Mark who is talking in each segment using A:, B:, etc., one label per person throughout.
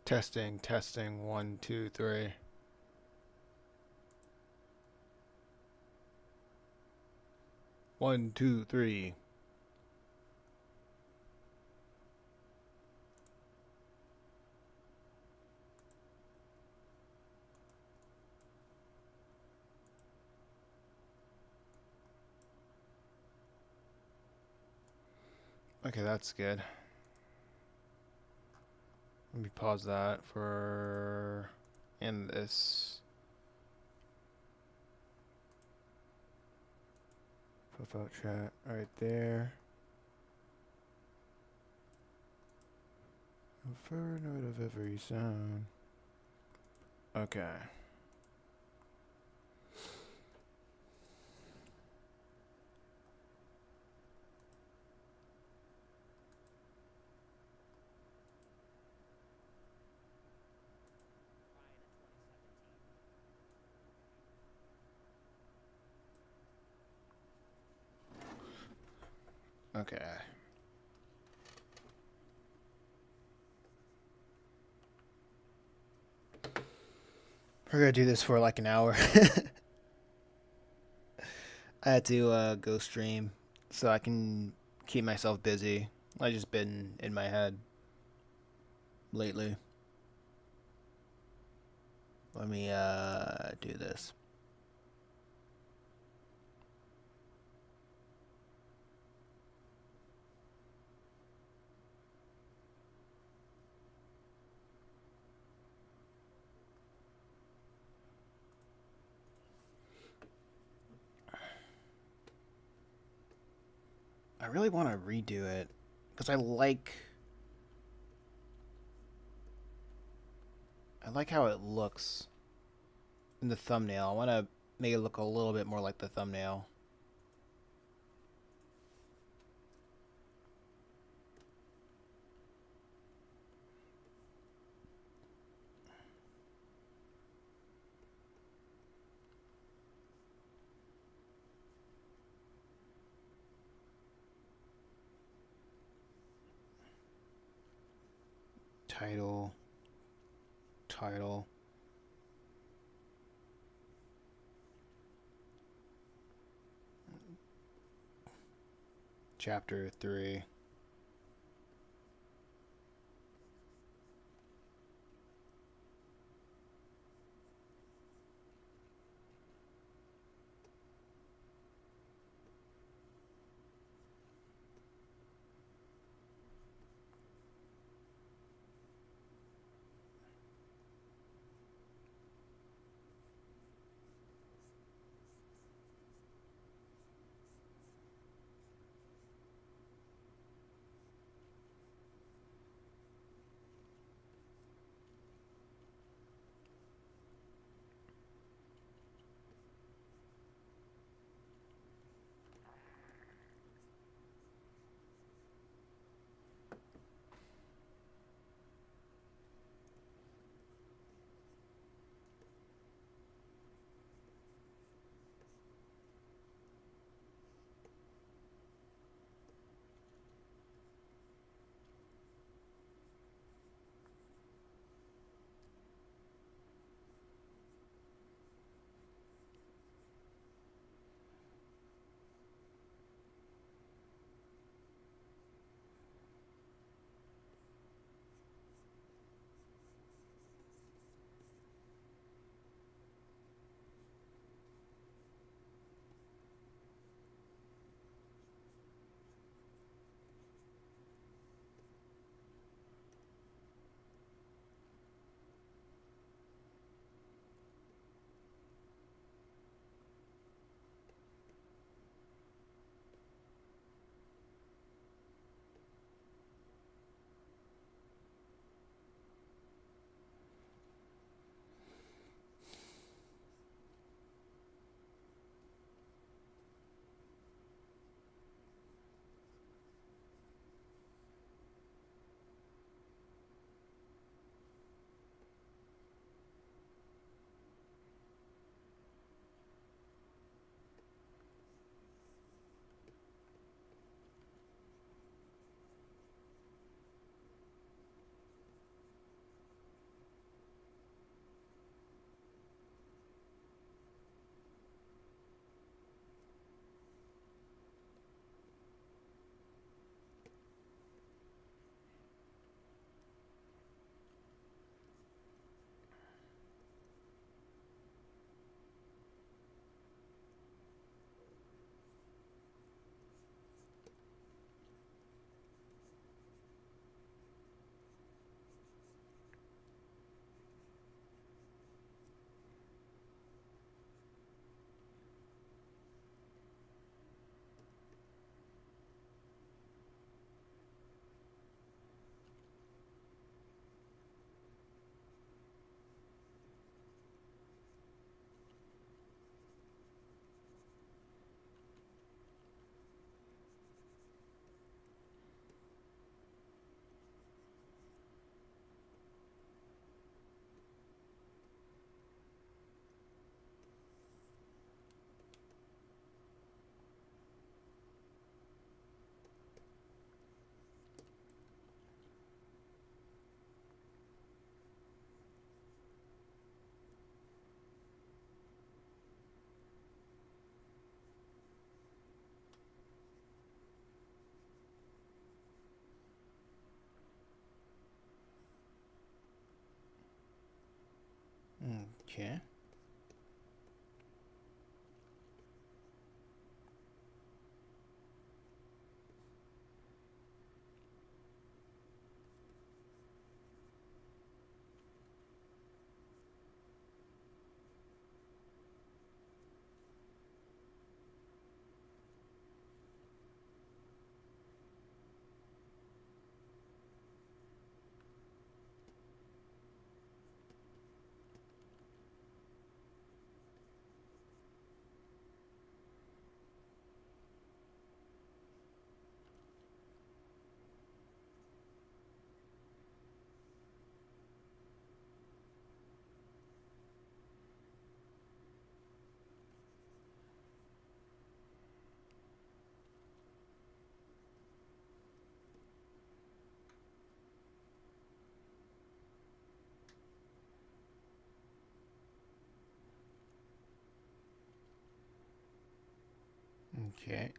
A: Testing, testing, one, two, three. One, two, three. Okay, that's good. Let me pause that for in this. Profile chat right there. For note of every sound. Okay. Okay. We're gonna do this for like an hour. I had to go stream so I can keep myself busy. I just been in my head lately. Let me do this. I really want to redo it because I like how it looks in the thumbnail. I want to make it look a little bit more like the thumbnail. Title, title. Chapter 3. Okay. Okay.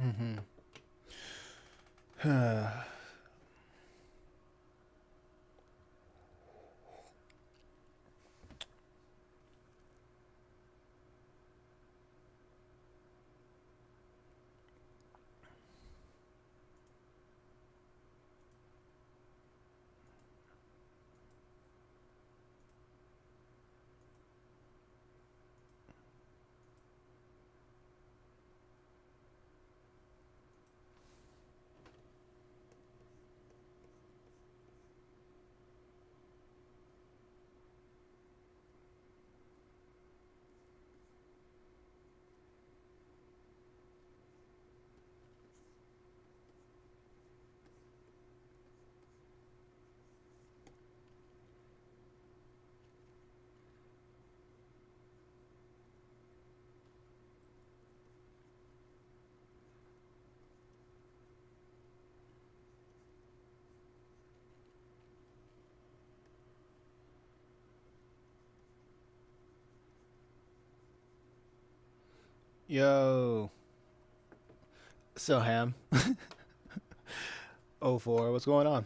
A: Mm-hmm. Yo. So Ham. Oh 04, what's going on?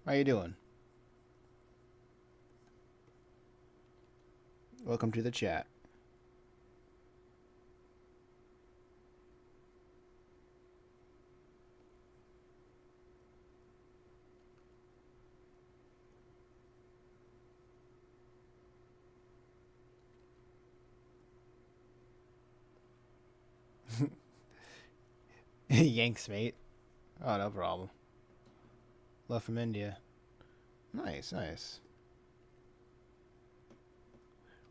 A: How you doing? Welcome to the chat. Yanks, mate. Oh, no problem. Love from India. Nice, nice.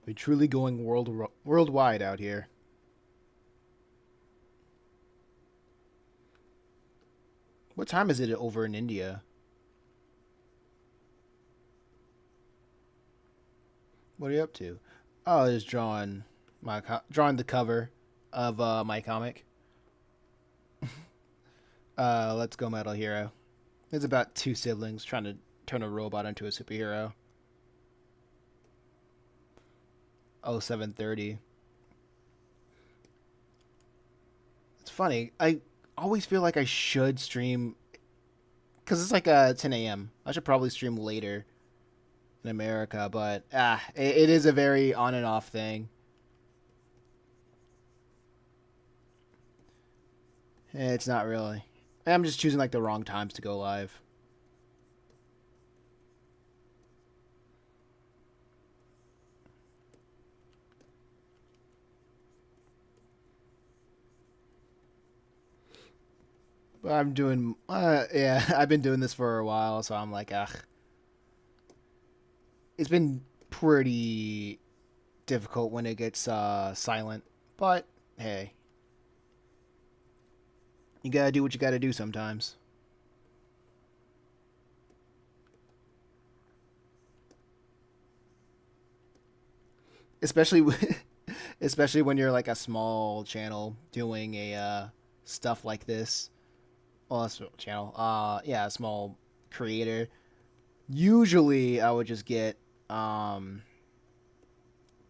A: We truly going worldwide out here. What time is it over in India? What are you up to? Oh, just drawing the cover of my comic. Let's Go Metal Hero. It's about two siblings trying to turn a robot into a superhero. Oh, 7:30. It's funny. I always feel like I should stream Because it's like 10 a.m. I should probably stream later in America, but it is a very on and off thing. It's not really. I'm just choosing like the wrong times to go live. But I'm doing, yeah, I've been doing this for a while, so I'm like, it's been pretty difficult when it gets silent. But hey, you gotta do what you gotta do sometimes. Especially, especially when you're like a small channel doing a stuff like this. Well, a small channel. Yeah, a small creator. Usually, I would just get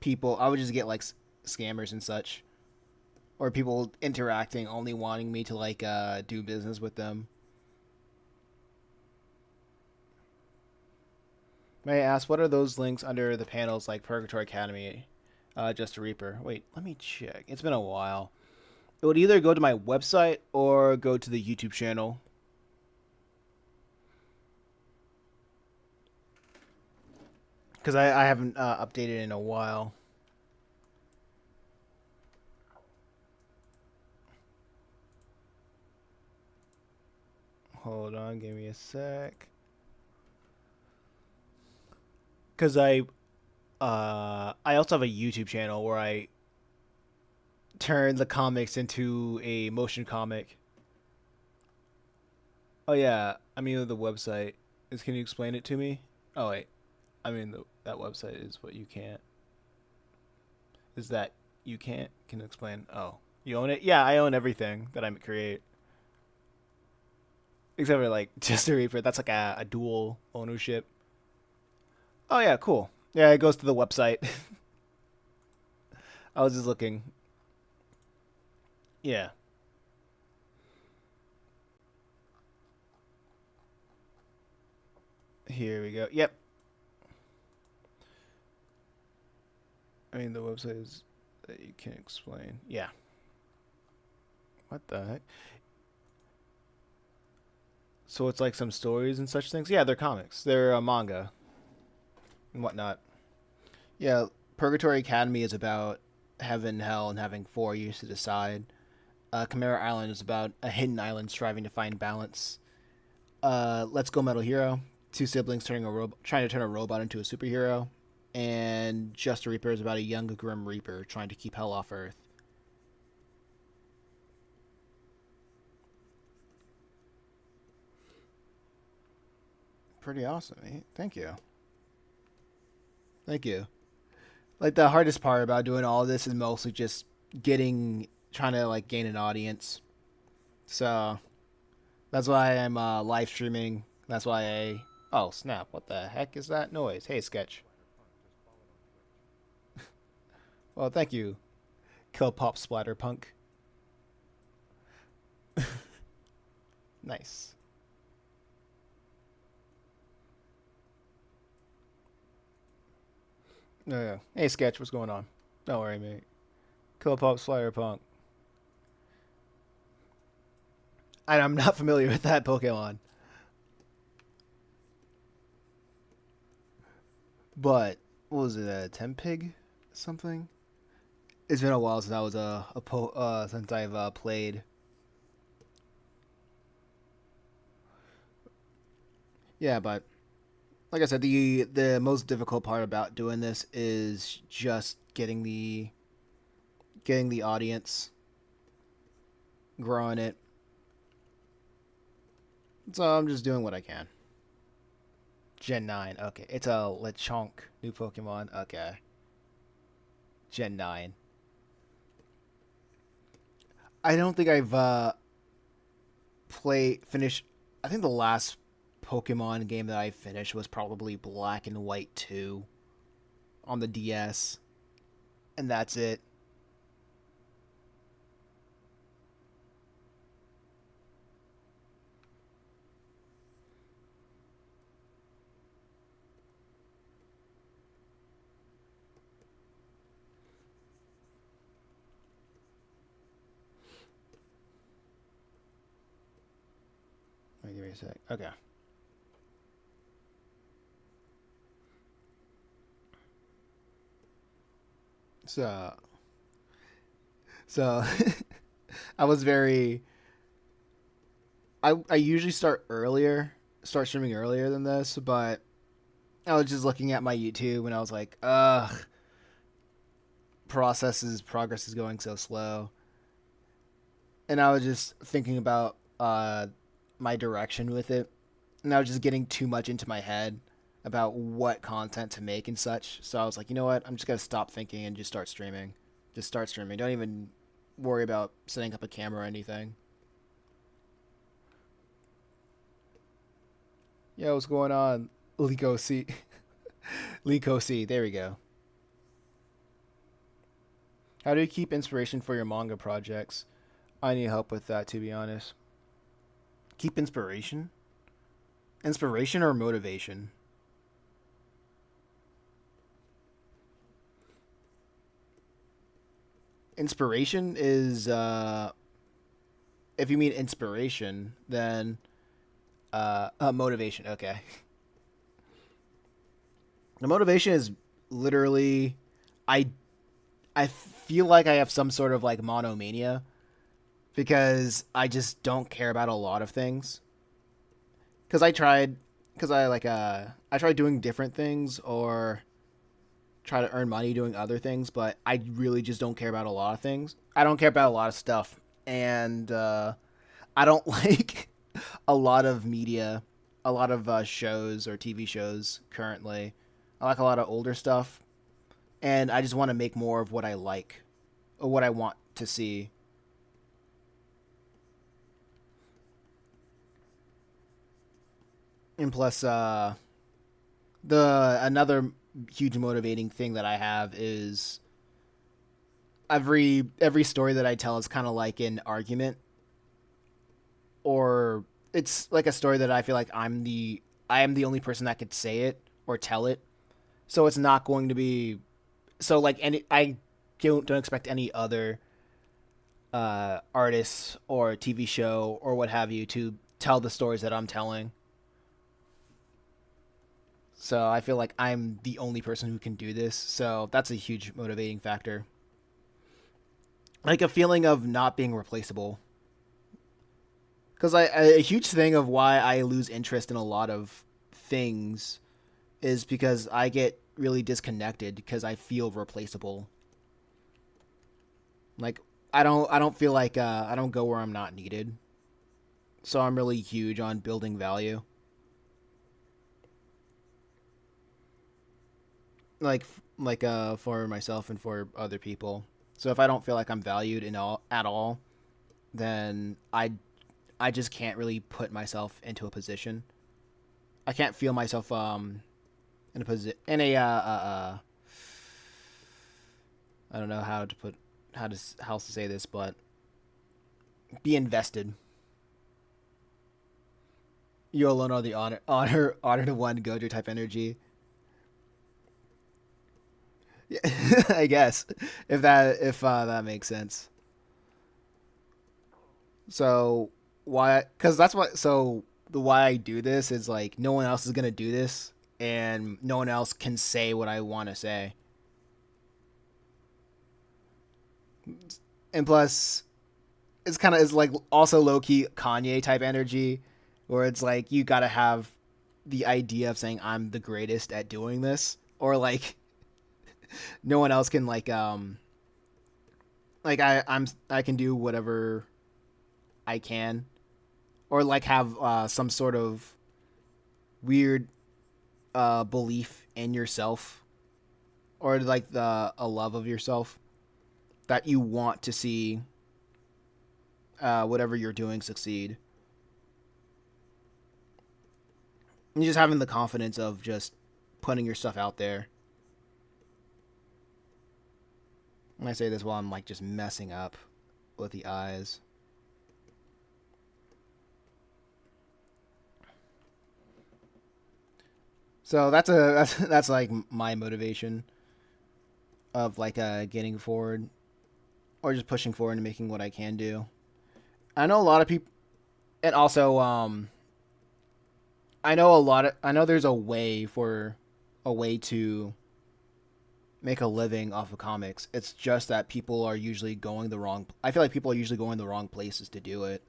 A: people. I would just get like scammers and such, or people interacting, only wanting me to like do business with them. May I ask, what are those links under the panels like Purgatory Academy, Just a Reaper? Wait, let me check. It's been a while. It would either go to my website or go to the YouTube channel. Because I haven't updated in a while. Hold on, give me a sec. Because I also have a YouTube channel where I turn the comics into a motion comic. Oh yeah, I mean the website is. Can you explain it to me? Oh wait, I mean that website is what you can't. Is that you can't? Can you explain? Oh, you own it? Yeah, I own everything that I create, except for like just a Reaper. That's like a dual ownership. Oh yeah, cool. Yeah, it goes to the website. I was just looking. Yeah, here we go. Yep. I mean the website is that you can't explain. Yeah. What the heck? So it's like some stories and such things. Yeah, they're comics. They're manga and whatnot. Yeah, Purgatory Academy is about heaven, hell, and having 4 years to decide. Chimera Island is about a hidden island striving to find balance. Let's Go Metal Hero, two siblings trying to turn a robot into a superhero. And Just a Reaper is about a young Grim Reaper trying to keep hell off Earth. Pretty awesome, eh? Thank you. Thank you. Like the hardest part about doing all of this is mostly just trying to like gain an audience. So that's why I'm live streaming. That's why I. Oh snap! What the heck is that noise? Hey, Sketch. Well, thank you, Kill Pop Splatterpunk. Nice. No, yeah. Hey, Sketch. What's going on? Don't worry, mate. Kill Pop Splatterpunk. I'm not familiar with that Pokemon, but what was it? A Tempig? Something? It's been a while since I was since I've played. Yeah, but like I said, the most difficult part about doing this is just getting the audience, growing it. So I'm just doing what I can. Gen 9. Okay. It's a Lechonk new Pokemon. Okay. Gen 9. I don't think I've finished. I think the last Pokemon game that I finished was probably Black and White 2 on the DS, and that's it. a sec. Okay. So, so I was very. I usually start streaming earlier than this, but I was just looking at my YouTube and I was like, ugh, progress is going so slow, and I was just thinking about my direction with it, and I was just getting too much into my head about what content to make and such. So I was like, you know what? I'm just gonna stop thinking and just start streaming. Just start streaming. Don't even worry about setting up a camera or anything. Yeah, what's going on? Lico C. Lico C. There we go. How do you keep inspiration for your manga projects? I need help with that, to be honest. Keep inspiration? Inspiration or motivation? Inspiration is, if you mean inspiration, then motivation. Okay. The motivation is literally, I I feel like I have some sort of like monomania because I just don't care about a lot of things. Because I tried doing different things or try to earn money doing other things, but I really just don't care about a lot of things. I don't care about a lot of stuff, and I don't like a lot of media, a lot of shows or TV shows currently. I like a lot of older stuff, and I just want to make more of what I like or what I want to see. And plus, the another huge motivating thing that I have is every story that I tell is kind of like an argument, or it's like a story that I feel like I am the only person that could say it or tell it. So it's not going to be so like any I don't expect any other artists or TV show or what have you to tell the stories that I'm telling. So I feel like I'm the only person who can do this. So that's a huge motivating factor. Like a feeling of not being replaceable. Because a huge thing of why I lose interest in a lot of things is because I get really disconnected because I feel replaceable. Like I don't feel like I don't go where I'm not needed. So I'm really huge on building value. For myself and for other people. So if I don't feel like I'm valued in all at all, then I just can't really put myself into a position. I can't feel myself in a position in a I don't know how else to say this, but be invested. You alone are the honor to one Gojo type energy. Yeah, I guess if that makes sense. So why? Because that's what. So the why I do this is like no one else is gonna do this, and no one else can say what I want to say. And plus, it's like also low key Kanye type energy, where it's like you gotta have the idea of saying I'm the greatest at doing this, or like no one else can like I can do whatever I can, or like have some sort of weird belief in yourself, or like the a love of yourself that you want to see whatever you're doing succeed. And just having the confidence of just putting your stuff out there. And I say this while I'm like just messing up with the eyes. So that's like my motivation of like getting forward or just pushing forward and making what I can do. I know a lot of people, and also I know there's a way to make a living off of comics. It's just that people are usually going the wrong. I feel like people are usually going the wrong places to do it,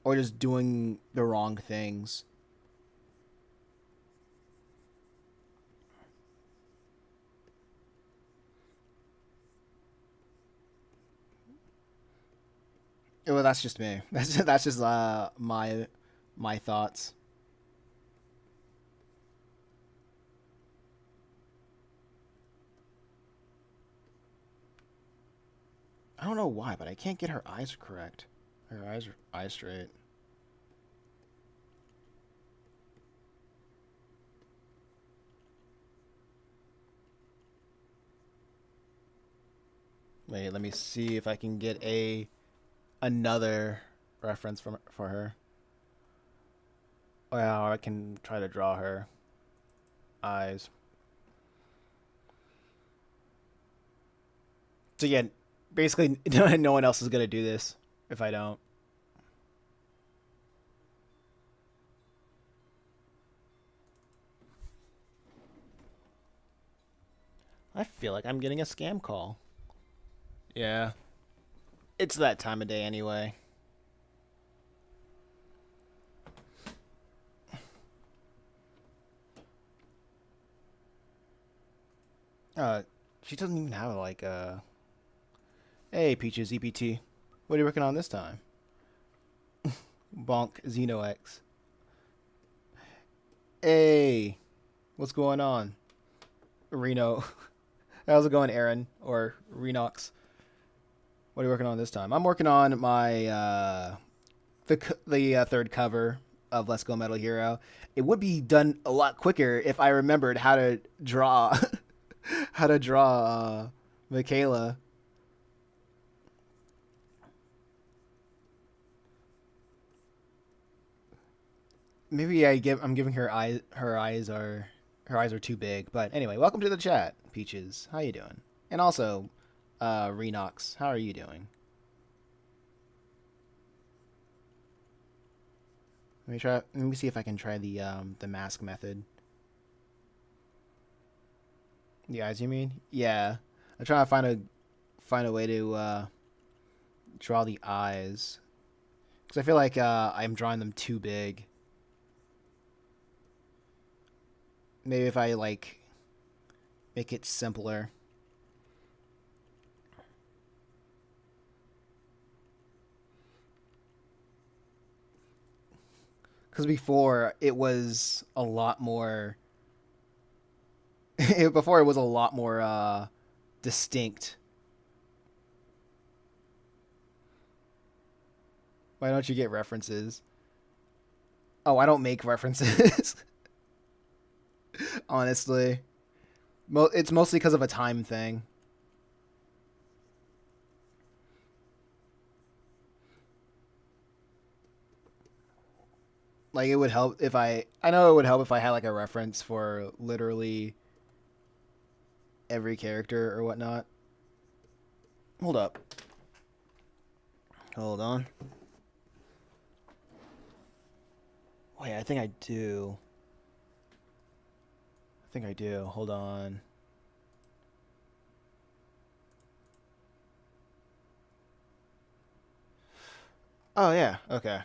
A: or just doing the wrong things. Well, that's just me. That's just my thoughts. I don't know why, but I can't get her eyes correct. Her eyes straight. Wait, let me see if I can get a another reference from for her. Well, I can try to draw her eyes. So yeah, basically, no one else is gonna do this if I don't. I feel like I'm getting a scam call. Yeah, it's that time of day anyway. Uh, she doesn't even have like a. Hey, Peaches EPT. What are you working on this time? Bonk Xeno X. Hey, what's going on? Reno. How's it going, Aaron? Or Renox? What are you working on this time? I'm working on my the third cover of Let's Go Metal Hero. It would be done a lot quicker if I remembered how to draw how to draw Michaela. Maybe I'm giving her eyes are too big. But anyway, welcome to the chat, Peaches. How you doing? And also, Renox, how are you doing? Let me try. Let me see if I can try the mask method. The eyes, you mean? Yeah, I'm trying to find a way to draw the eyes because I feel like I'm drawing them too big. Maybe if I like make it simpler. Because before it was a lot more. Before it was a lot more distinct. Why don't you get references? Oh, I don't make references. Honestly, it's mostly because of a time thing. Like it would help if I know it would help if I had like a reference for literally every character or whatnot. Hold up. Hold on. Wait, I think I do. I think I do. Hold on. Oh yeah. Okay.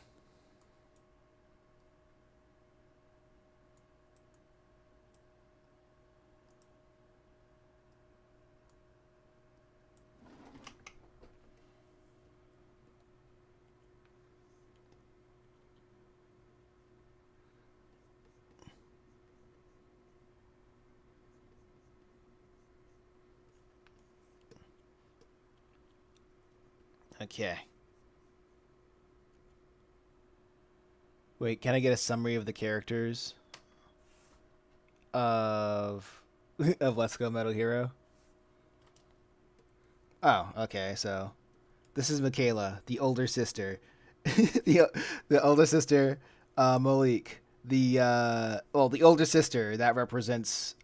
A: Okay. Wait, can I get a summary of the characters of of Let's Go Metal Hero? Oh, okay. So this is Michaela, the older sister, the older sister, Malik, the older sister that represents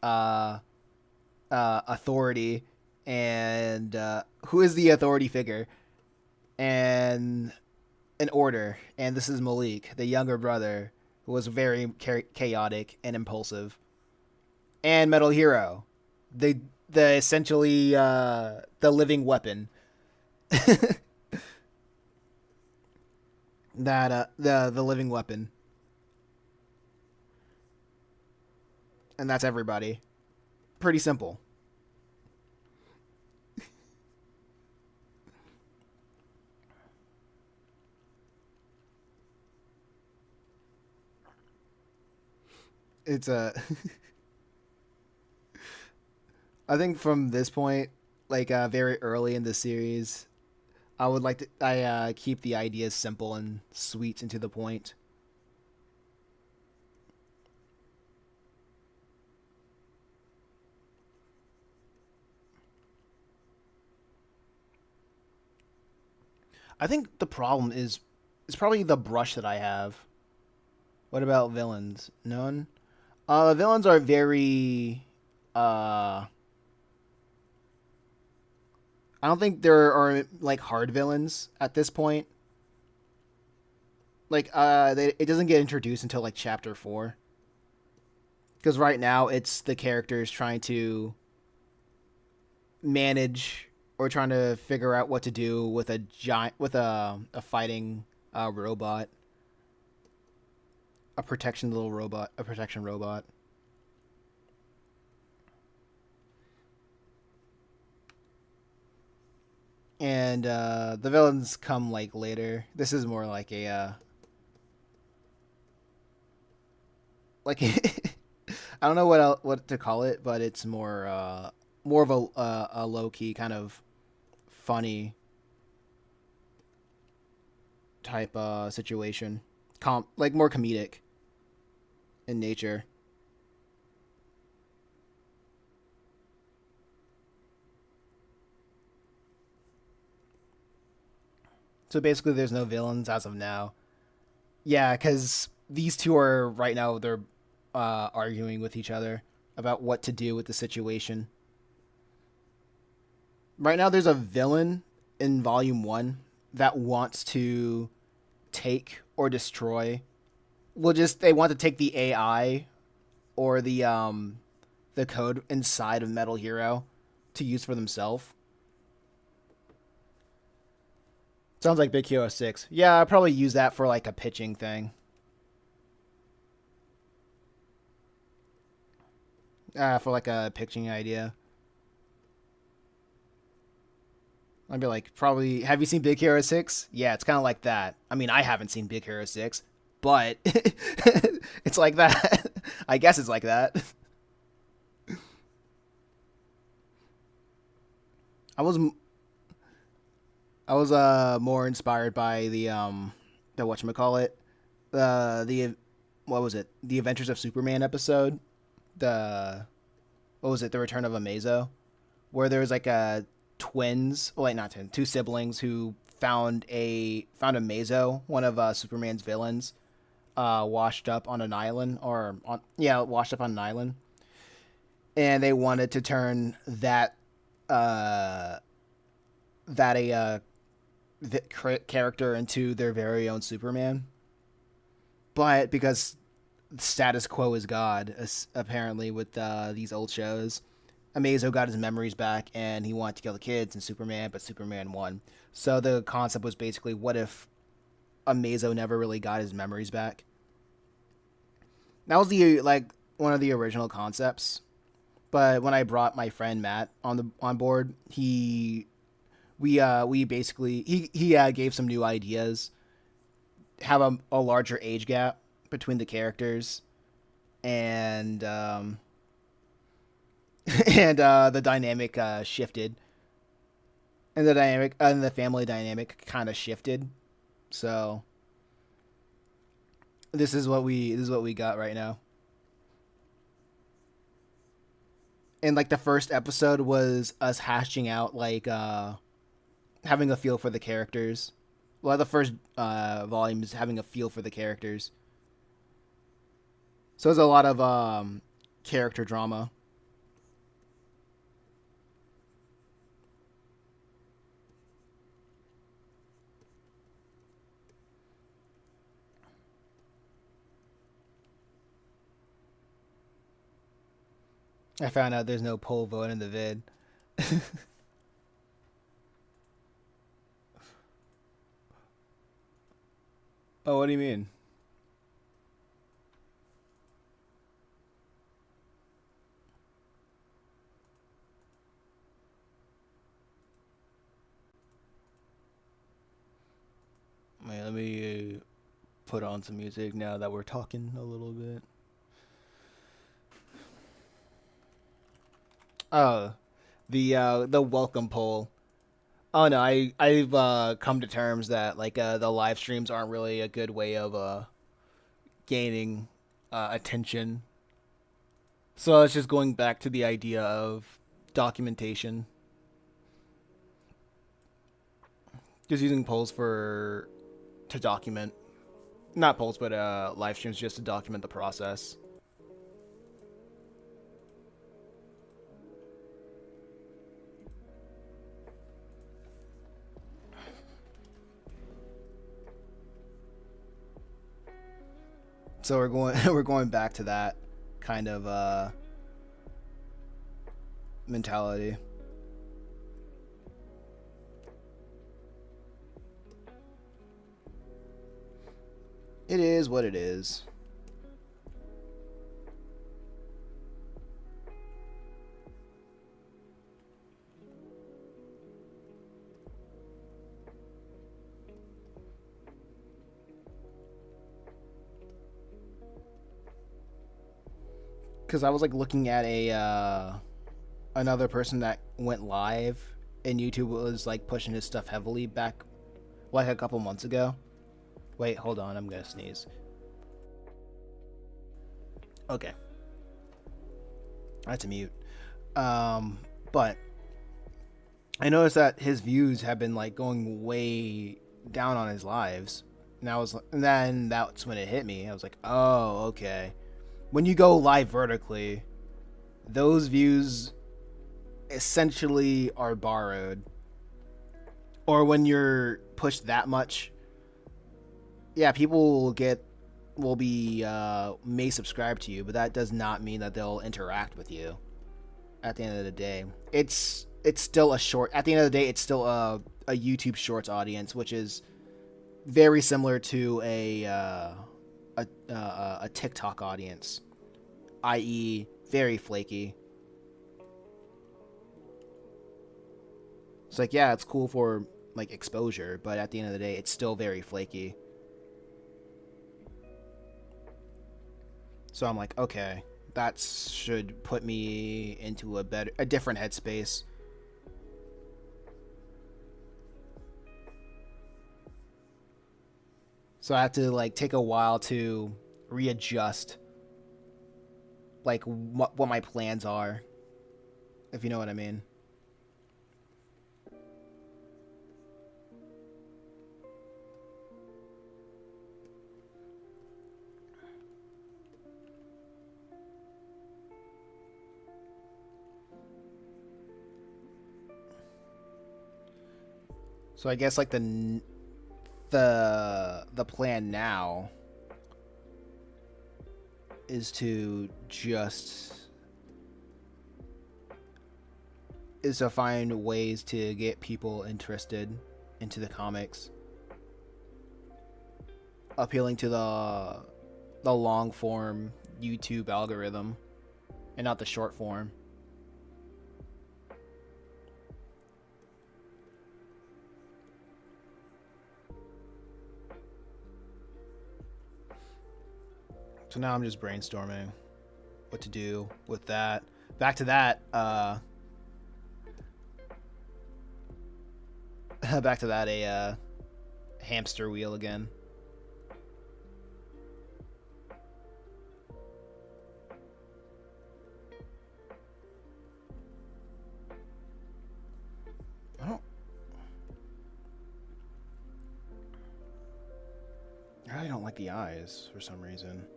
A: authority, and who is the authority figure, and an order, and this is Malik, the younger brother, who was very chaotic and impulsive, and Metal Hero, the essentially the living weapon. That the living weapon, and that's everybody. Pretty simple. It's a I think from this point, like very early in the series, I would like to I keep the ideas simple and sweet and to the point. I think the problem is probably the brush that I have. What about villains? None. Villains are very. Uh, I don't think there are like hard villains at this point. Like, it doesn't get introduced until like chapter 4. Because right now it's the characters trying to manage or trying to figure out what to do with a fighting robot, a protection robot. And the villains come like later. This is more like a like I don't know what to call it, but it's more of a low key kind of funny type situation, like more comedic in nature. So basically, there's no villains as of now. Yeah, because these two are right now they're arguing with each other about what to do with the situation. Right now, there's a villain in Volume One that wants to take or destroy. Well, just they want to take the AI or the code inside of Metal Hero to use for themselves. Sounds like Big Hero 6. Yeah, I'll probably use that for like a pitching thing. For like a pitching idea. I'd be like, probably, have you seen Big Hero 6? Yeah, it's kind of like that. I mean, I haven't seen Big Hero 6, but it's like that. I guess it's like that. I was I was more inspired by the whatchamacallit, the what was it? The Adventures of Superman episode. The what was it? The Return of Amazo, where there was like a twins, well, like not twins, two siblings who found a Mazo, one of Superman's villains, washed up on an island, or on yeah, washed up on an island, and they wanted to turn uh that a character into their very own Superman, but because status quo is God, apparently with these old shows, Amazo got his memories back and he wanted to kill the kids and Superman, but Superman won. So the concept was basically, what if Amazo never really got his memories back? That was the like one of the original concepts. But when I brought my friend Matt on board, we basically he gave some new ideas, have a larger age gap between the characters, and and the dynamic shifted, and the family dynamic kind of shifted. So this is what we got right now. And like the first episode was us hashing out like having a feel for the characters. Well, the first volume is having a feel for the characters. So there's a lot of character drama. I found out there's no poll vote in the vid. Oh, what do you mean? Wait, let me put on some music now that we're talking a little bit. Oh, the welcome poll. Oh no, I've come to terms that like the live streams aren't really a good way of gaining attention. So it's just going back to the idea of documentation. Just using polls for to document, not polls, but live streams just to document the process. So we're going we're going back to that kind of mentality. It is what it is. Because I was like looking at a another person that went live, and YouTube was like pushing his stuff heavily back like a couple months ago. Wait, hold on, I'm gonna sneeze. Okay, I had to mute. But I noticed that his views have been like going way down on his lives. And then that's when it hit me. I was like, oh, okay. When you go live vertically, those views essentially are borrowed. Or when you're pushed that much, yeah, people will be may subscribe to you, but that does not mean that they'll interact with you. At the end of the day, it's still a short. At the end of the day, it's still a YouTube Shorts audience, which is very similar to a TikTok audience, i.e., very flaky. It's like, yeah, it's cool for like exposure, but at the end of the day, it's still very flaky. So I'm like, okay, that should put me into a different headspace. So I had to like take a while to readjust like what my plans are, if you know what I mean. So I guess like the plan now is to just is to find ways to get people interested into the comics, appealing to the long form YouTube algorithm and not the short form. So now I'm just brainstorming what to do with that. Back to that, back to that a hamster wheel again. I don't. I really don't like the eyes for some reason.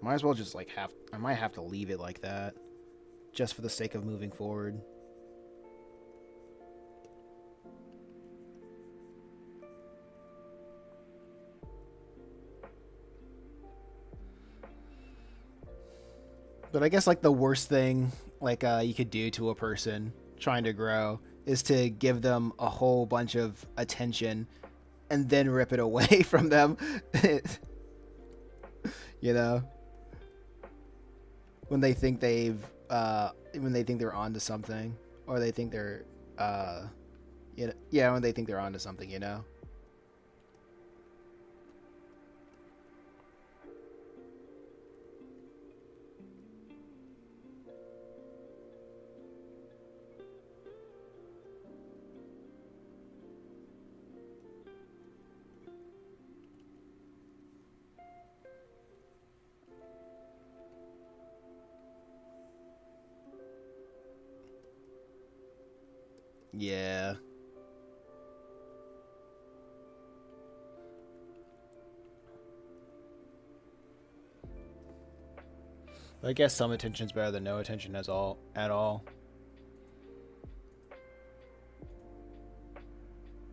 A: Might as well just like have. I might have to leave it like that, just for the sake of moving forward. But I guess like the worst thing like you could do to a person trying to grow is to give them a whole bunch of attention and then rip it away from them. You know, when they think when they think they're onto something, or they think they're yeah, when they think they're onto something, you know. Yeah. I guess some attention's better than no attention at all.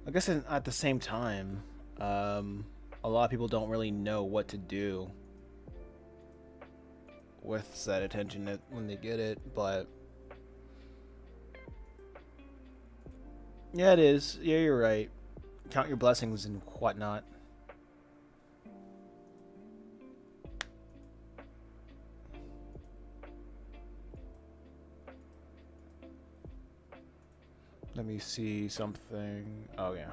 A: I guess at the same time, a lot of people don't really know what to do with said attention when they get it. But yeah, it is. Yeah, you're right. Count your blessings and whatnot. Let me see something. Oh yeah.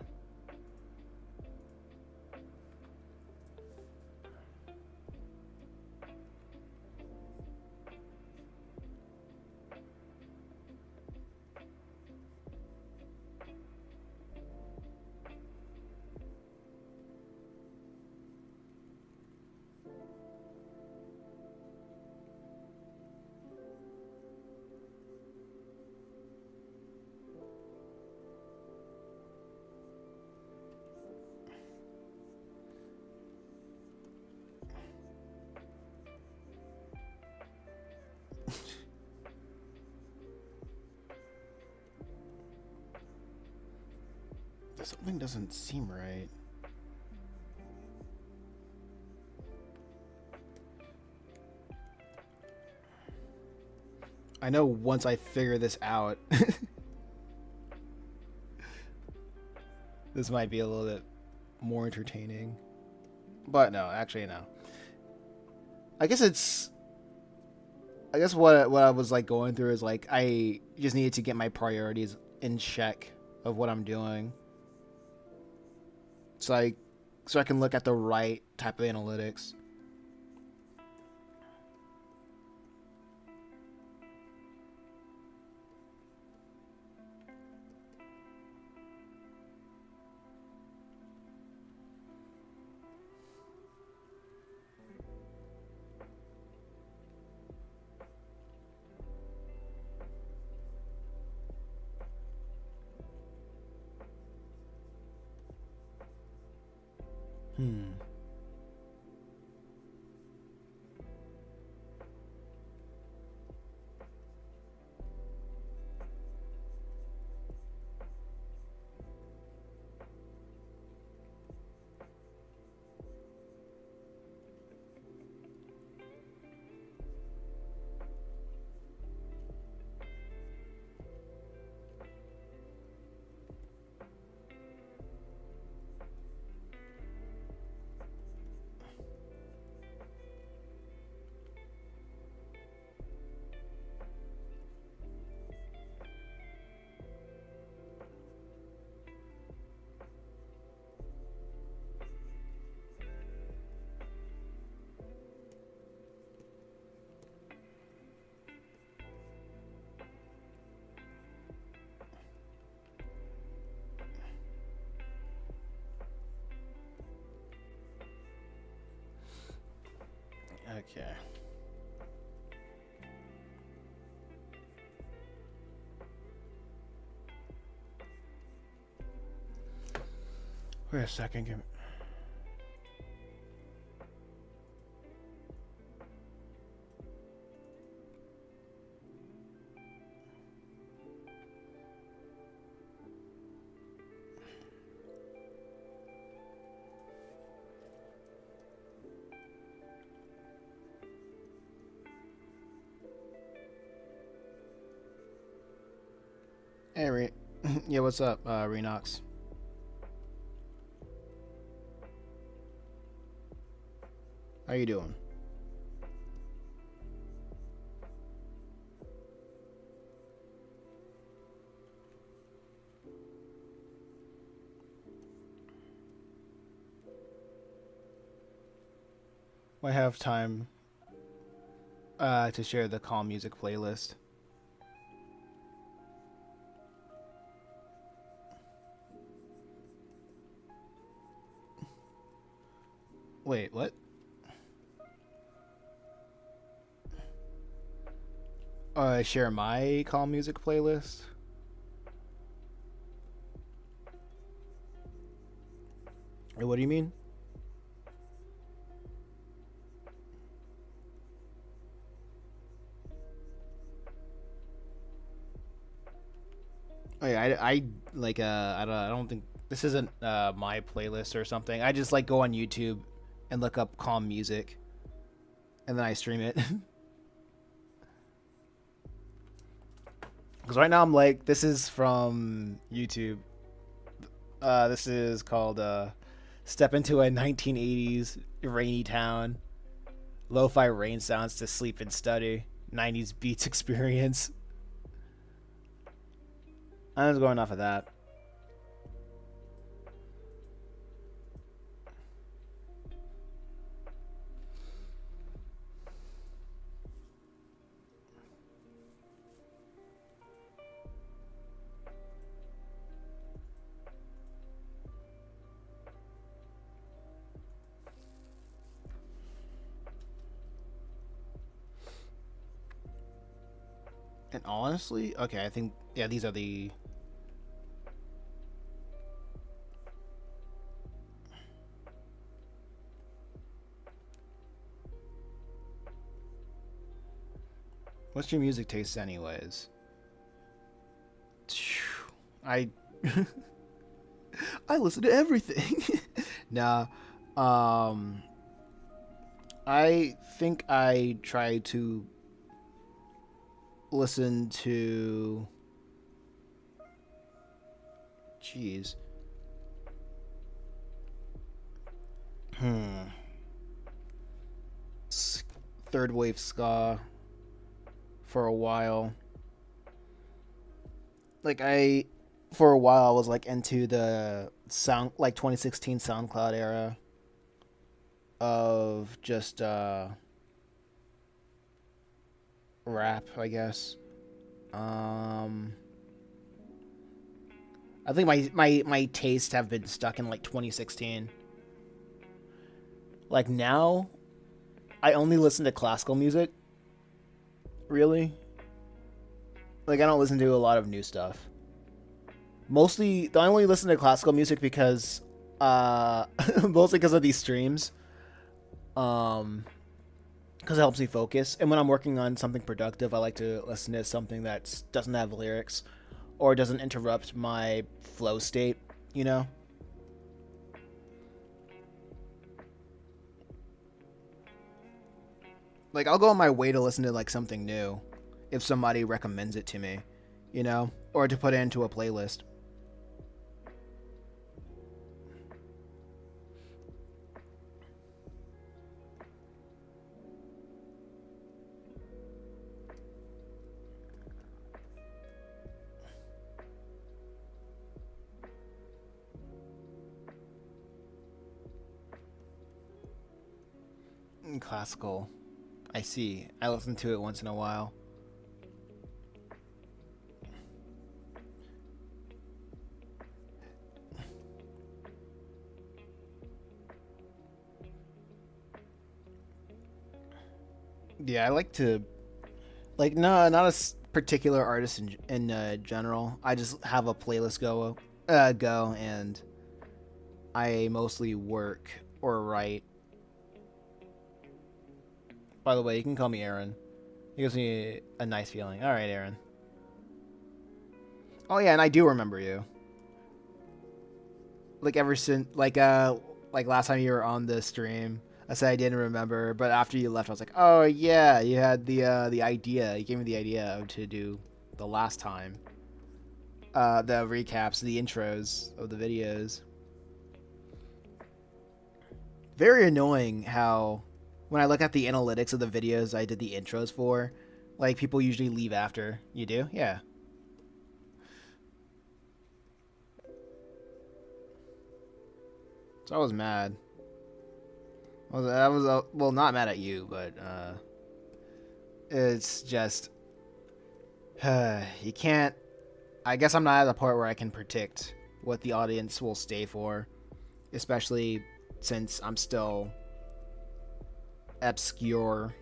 A: Something doesn't seem right. I know once I figure this out, this might be a little bit more entertaining. But no, actually no. I guess it's I guess what I was like going through is like I just needed to get my priorities in check of what I'm doing. So I can look at the right type of analytics. Hmm. Okay. Wait a second. Give me... Hey, yeah, what's up, Renox? How you doing? I have time to share the calm music playlist. Wait, what? Share my calm music playlist? What do you mean? Oh, yeah, I like I don't think this isn't my playlist or something. I just like go on YouTube and look up calm music and then I stream it. Because right now I'm like, this is from YouTube. This is called "Step into a 1980s Rainy Town." Lo-fi rain sounds to sleep and study. 90s beats experience. I was going off of that. And honestly, okay, I think yeah, these are the. What's your music taste, anyways? I I listen to everything. Nah, um, I think I try to listen to. Jeez. Hmm. Third wave ska for a while. Like for a while, I was like into the sound like 2016 SoundCloud era of just rap, I guess. Um, I think my tastes have been stuck in like 2016. Like now, I only listen to classical music. Really, like I don't listen to a lot of new stuff. Mostly, I only listen to classical music because, mostly because of these streams. Um, because it helps me focus. And when I'm working on something productive, I like to listen to something that doesn't have lyrics or doesn't interrupt my flow state. You know, like I'll go on my way to listen to like something new if somebody recommends it to me. You know, or to put it into a playlist. Classical. I see. I listen to it once in a while. Yeah, I like to like no, not a particular artist in general. I just have a playlist go, and I mostly work or write. By the way, you can call me Aaron. It gives me a nice feeling. All right, Aaron. Oh yeah, and I do remember you. Like ever since like last time you were on the stream, I said I didn't remember, but after you left, I was like, oh yeah, you had the idea. You gave me the idea to do the last time. the recaps, the intros of the videos. Very annoying how when I look at the analytics of the videos I did the intros for, like people usually leave after. You do? Yeah. So I was mad. I was well, not mad at you, but it's just you can't. I guess I'm not at the part where I can predict what the audience will stay for, especially since I'm still obscure.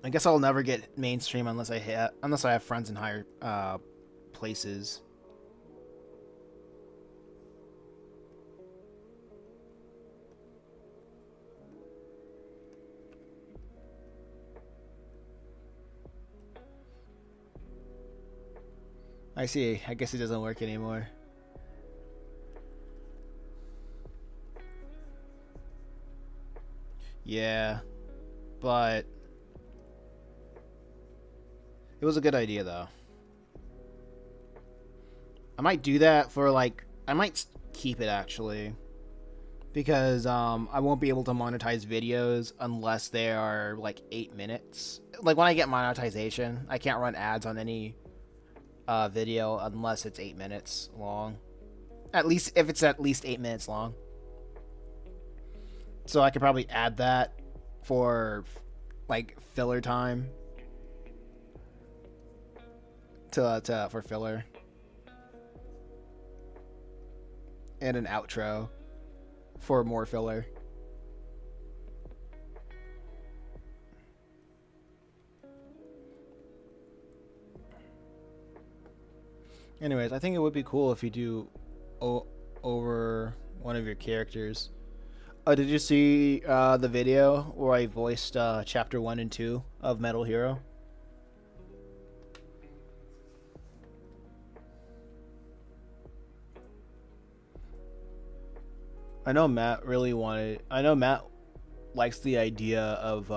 A: I guess I'll never get mainstream unless I have friends in higher places. I see. I guess it doesn't work anymore. Yeah, but it was a good idea though. I might do that for like I might keep it actually because I won't be able to monetize videos unless they are like 8 minutes. Like when I get monetization, I can't run ads on any video unless it's 8 minutes long. At least if it's at least 8 minutes long. So I could probably add that for like filler time to for filler and an outro for more filler. Anyways, I think it would be cool if you do over one of your characters. Did you see the video where I voiced chapter 1 and 2 of Metal Hero? I know Matt really wanted. I know Matt likes the idea of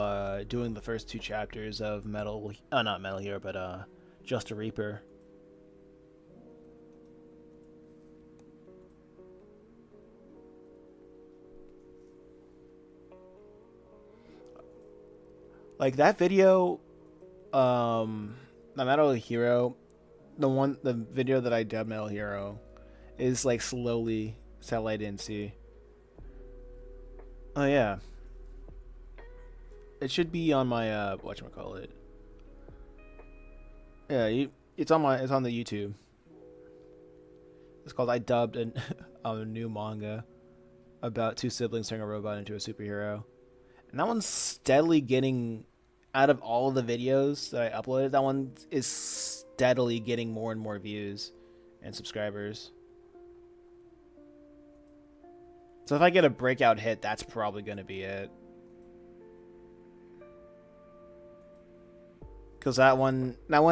A: doing the first 2 chapters of not Metal Hero, but Just a Reaper. Like that video, the Metal Hero, the video that I dubbed Metal Hero, is like slowly satellite didn't see. Oh yeah, it should be on my whatchamacallit. Yeah, it's on the YouTube. It's called I dubbed a new manga about 2 siblings turning a robot into a superhero, and that one's steadily getting out of all of the videos that I uploaded. That one is steadily getting more and more views and subscribers. So if I get a breakout hit, that's probably going to be it. Because that one like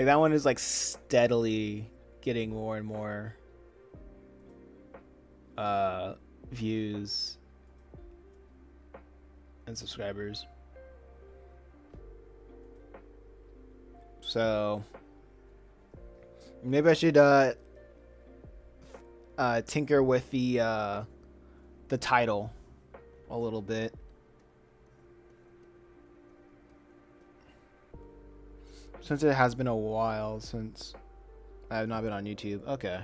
A: that one is like steadily getting more and more views and subscribers. So maybe I should tinker with the title a little bit. Since it has been a while since I have not been on YouTube. Okay.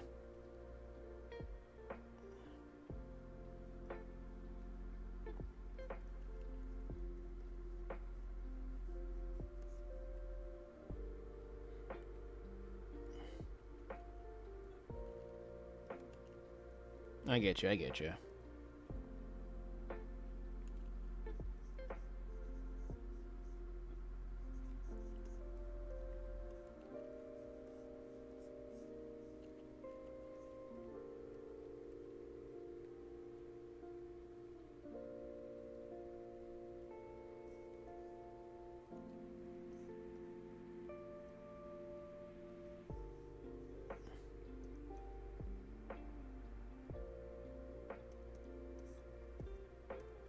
A: I get you.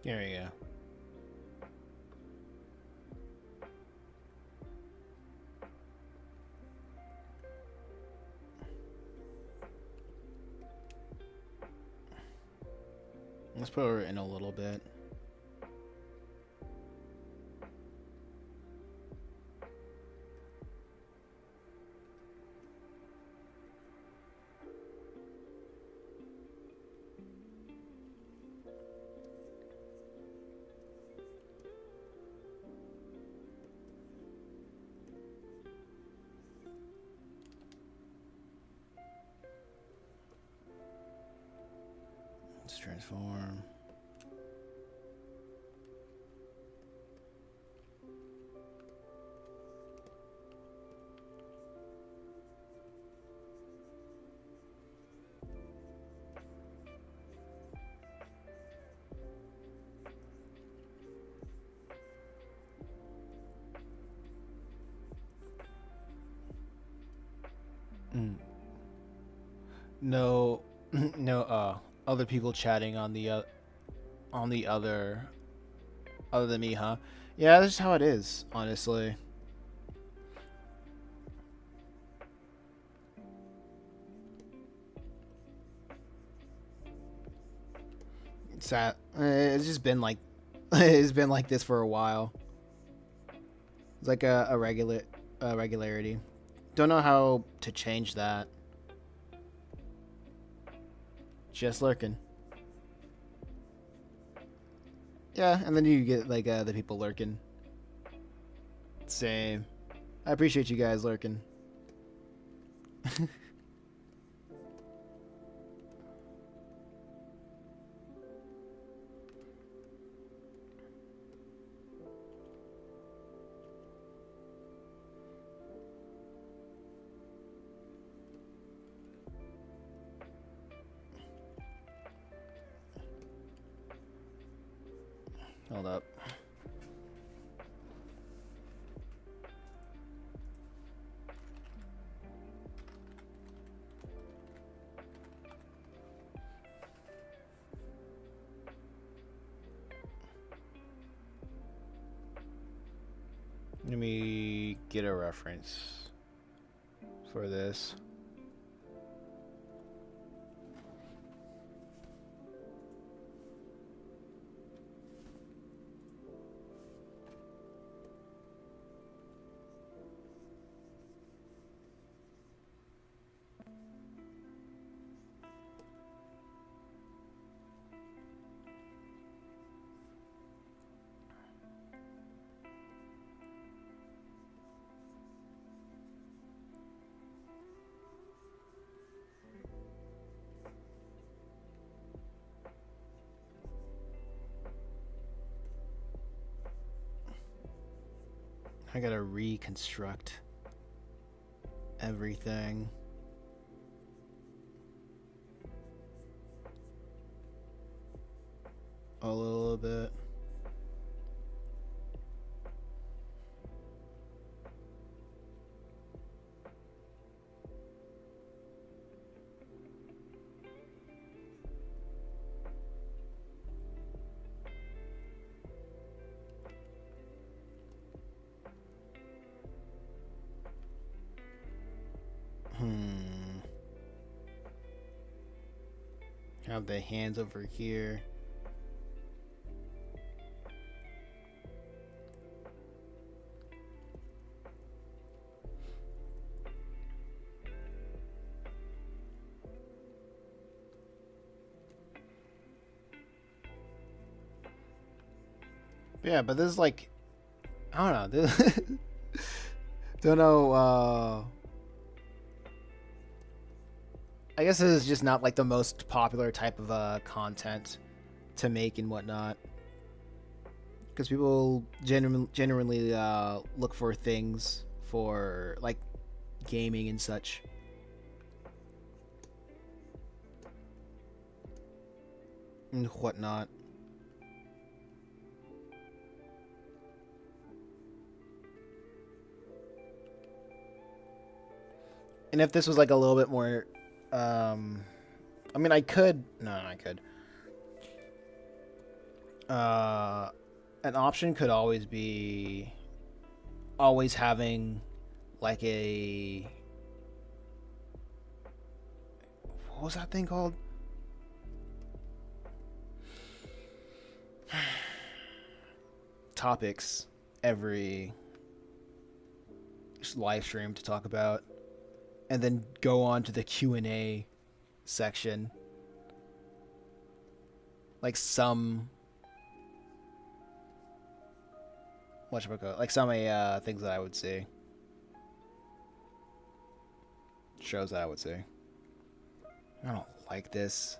A: There you go. Let's put her in a little bit. Let's transform. No, no. Other people chatting on the other than me, huh? Yeah, that's just how it is, honestly. It's just been like it's been like this for a while. It's like a regularity. Don't know how to change that. Just lurking. Yeah, and then you get like the people lurking. Same. I appreciate you guys lurking. Hold up. Let me get a reference for this. I gotta reconstruct everything. A little bit. Have the hands over here. Yeah, but this is like, I don't know. This don't know. I guess this is just not like the most popular type of content to make and whatnot, because people generally look for things for like gaming and such. And whatnot. And if this was like a little bit more, I mean, I could. No, I could. An option could always be always having like a, what was that thing called? topics every live stream to talk about, and then go on to the Q&A section. Like some things that I would see. Shows that I would see. I don't like this.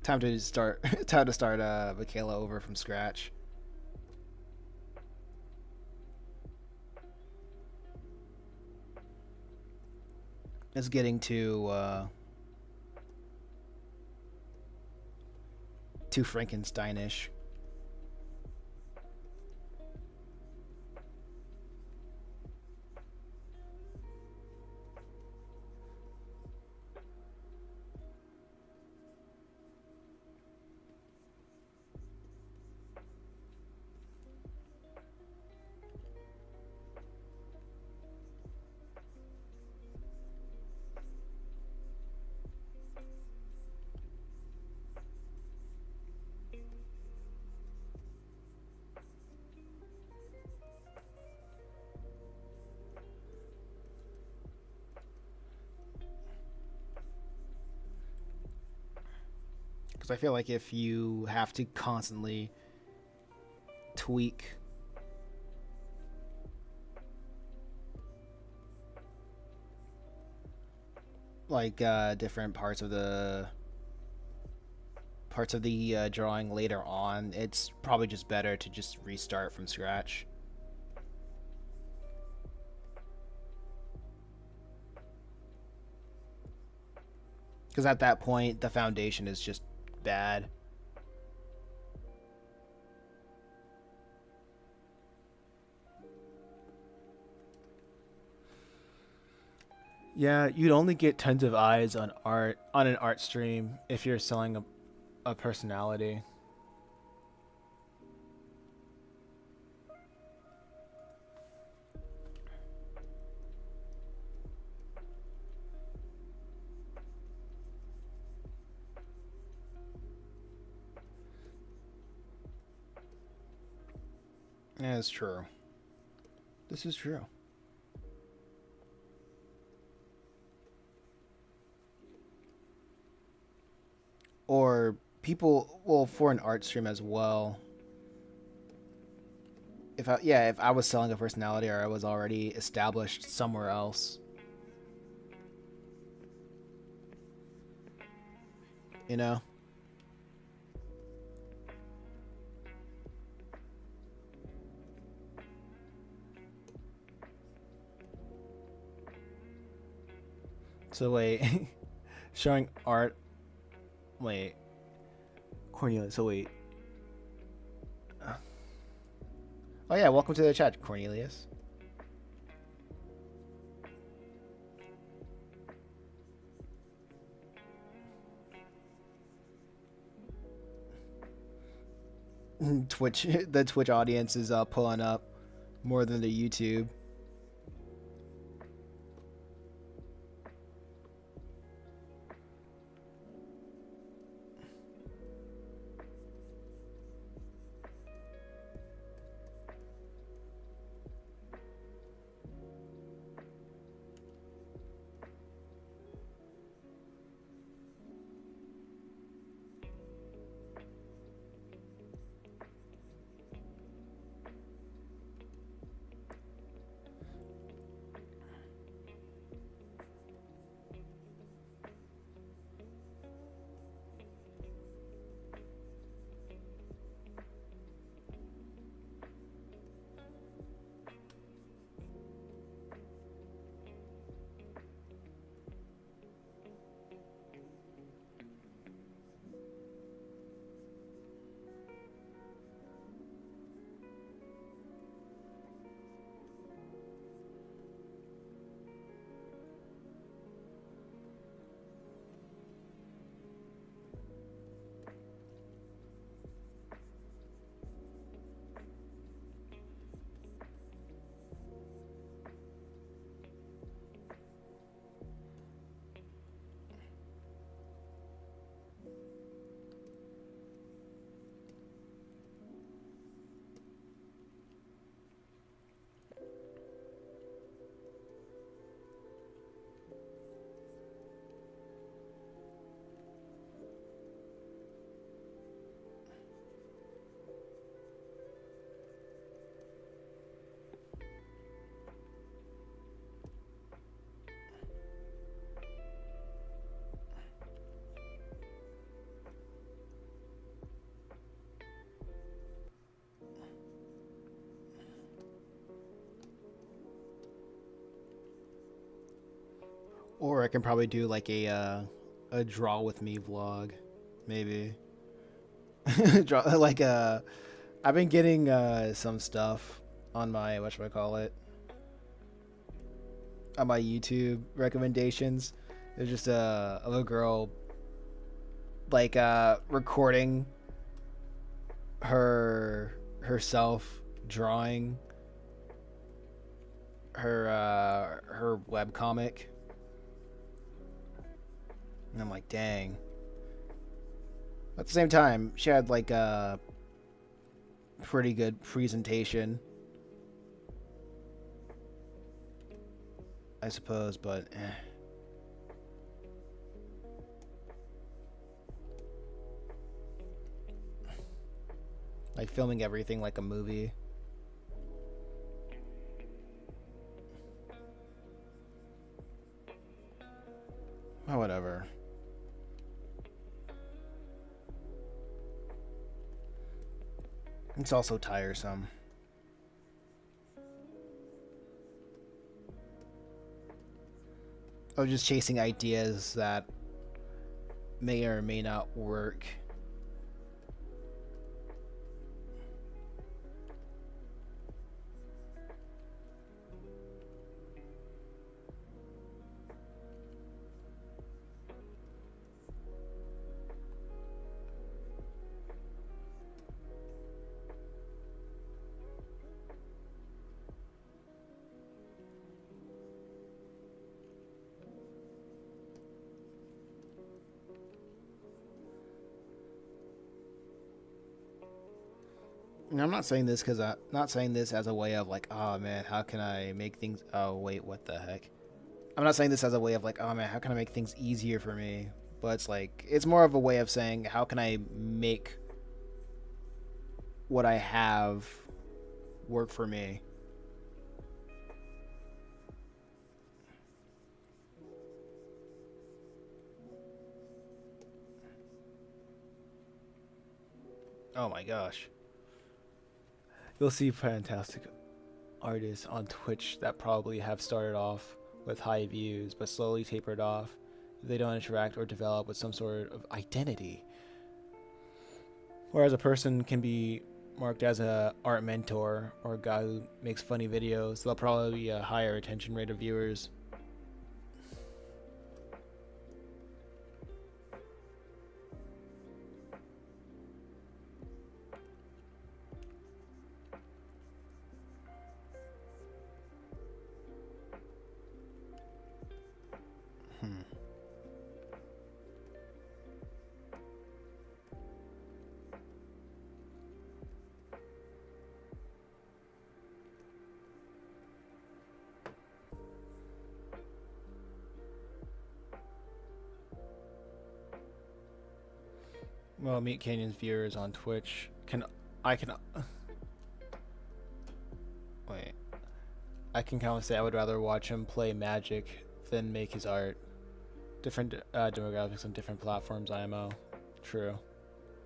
A: Time to start Michaela over from scratch. It's getting too Frankensteinish. Because I feel like if you have to constantly tweak like different parts of the drawing later on, it's probably just better to just restart from scratch. Because at that point, the foundation is just bad. Yeah, you'd only get tons of eyes on an art stream if you're selling a personality. Yeah, it's true. This is true. Or people, well, for an art stream as well. If I was selling a personality or I was already established somewhere else, you know. So wait, showing art. Wait, Cornelius. So wait. Oh yeah, welcome to the chat, Cornelius. The Twitch audience is pulling up more than the YouTube. Or I can probably do like a draw with me vlog, maybe. Draw like I've been getting some stuff on my whatchamacallit, on my YouTube recommendations. There's just a little girl like recording herself drawing her web comic, and I'm like, dang. At the same time, she had like a pretty good presentation, I suppose, but like filming everything like a movie. Oh, whatever. It's also tiresome. Of just chasing ideas that may or may not work. And I'm not saying this because I'm not saying this as a way of like, oh man, how can I make things? Oh wait, what the heck? I'm not saying this as a way of like, oh man, how can I make things easier for me? But it's like, it's more of a way of saying, how can I make what I have work for me? Oh my gosh. You'll see fantastic artists on Twitch that probably have started off with high views but slowly tapered off if they don't interact or develop with some sort of identity. Whereas a person can be marked as a art mentor or a guy who makes funny videos, they'll probably be a higher attention rate of viewers. Hmm. Well, Meet Canyon's viewers on Twitch can I can wait. I can kind of say I would rather watch him play Magic than make his art. Different demographics on different platforms, IMO. True.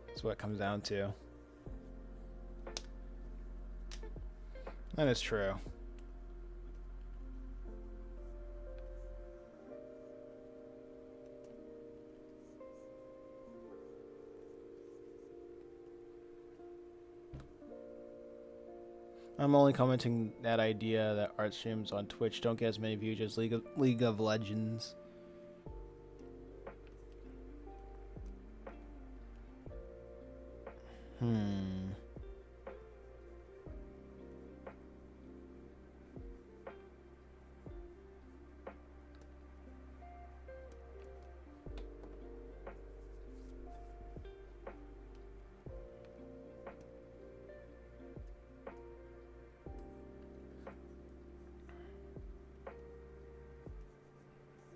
A: That's what it comes down to. That is true. I'm only commenting that idea that art streams on Twitch don't get as many views as League of Legends. Hmm.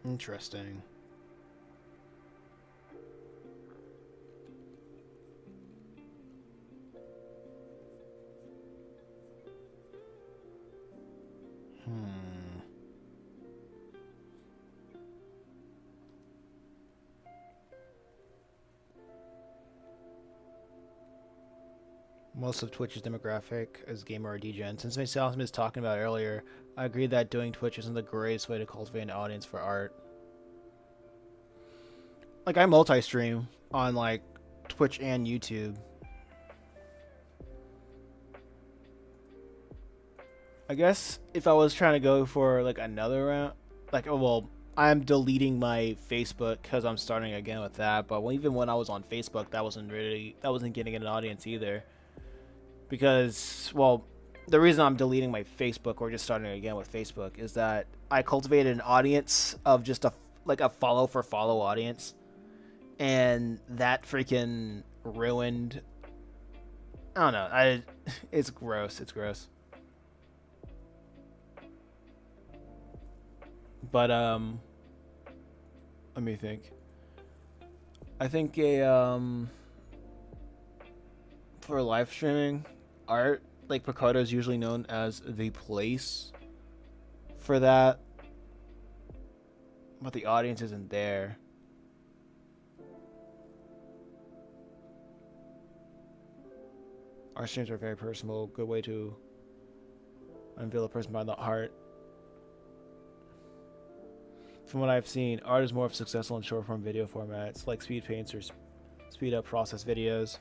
A: Interesting. Hmm. Most of Twitch's demographic is gamer or degen. Since myself was talking about earlier, I agree that doing Twitch isn't the greatest way to cultivate an audience for art. Like I multi-stream on like Twitch and YouTube. I guess if I was trying to go for like another round, like well, I'm deleting my Facebook because I'm starting again with that. But even when I was on Facebook, that wasn't getting an audience either. Because well, the reason I'm deleting my Facebook or just starting again with Facebook is that I cultivated an audience of just a follow for follow audience, and that freaking ruined. I don't know. It's gross. It's gross. But let me think. I think a for live streaming art, like Picardo is usually known as the place for that, but the audience isn't there. Our streams are very personal, good way to unveil a person by the heart. From what I've seen, art is more successful in short form video formats like speed paints or speed up process videos.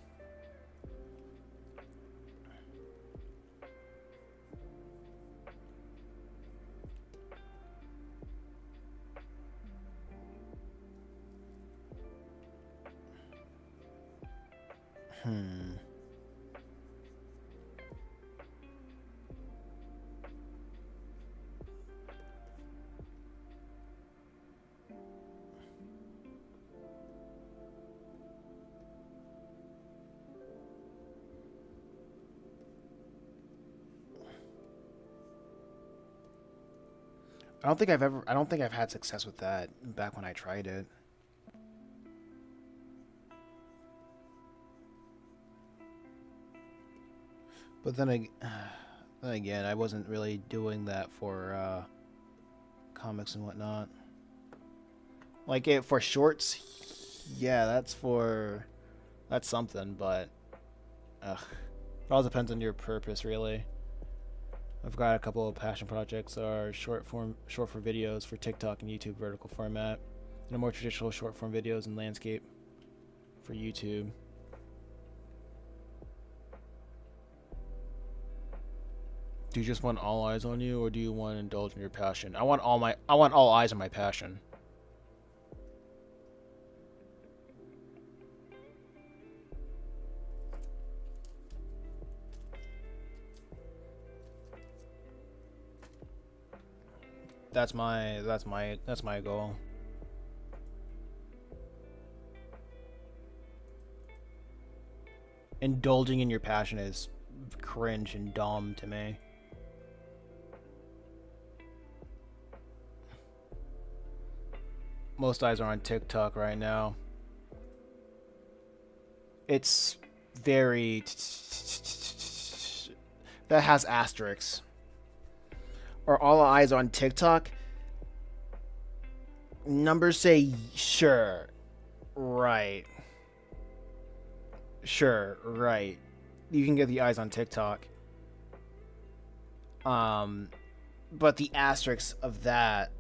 A: I don't think I've had success with that back when I tried it. But then again, I wasn't really doing that for comics and whatnot. Like it for shorts, yeah, that's something. But it all depends on your purpose, really. I've got a couple of passion projects that are short form videos for TikTok and YouTube vertical format, and a more traditional short form videos and landscape for YouTube. Do you just want all eyes on you, or do you want to indulge in your passion? I want all eyes on my passion. That's my goal. Indulging in your passion is cringe and dumb to me. Most eyes are on TikTok right now. It's very that has asterisks. Are all eyes on TikTok? Numbers say sure. Right. Sure, right. You can get the eyes on TikTok. But the asterisk of that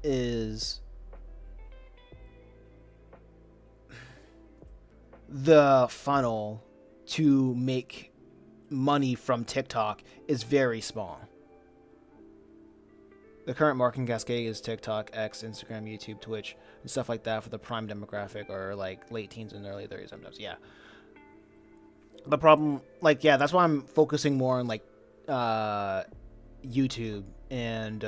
A: is the funnel to make money from TikTok is very small. The current marketing cascade is TikTok, X, Instagram, YouTube, Twitch, and stuff like that for the prime demographic, or like late teens and early 30s sometimes. Yeah. The problem, like, yeah, that's why I'm focusing more on like YouTube and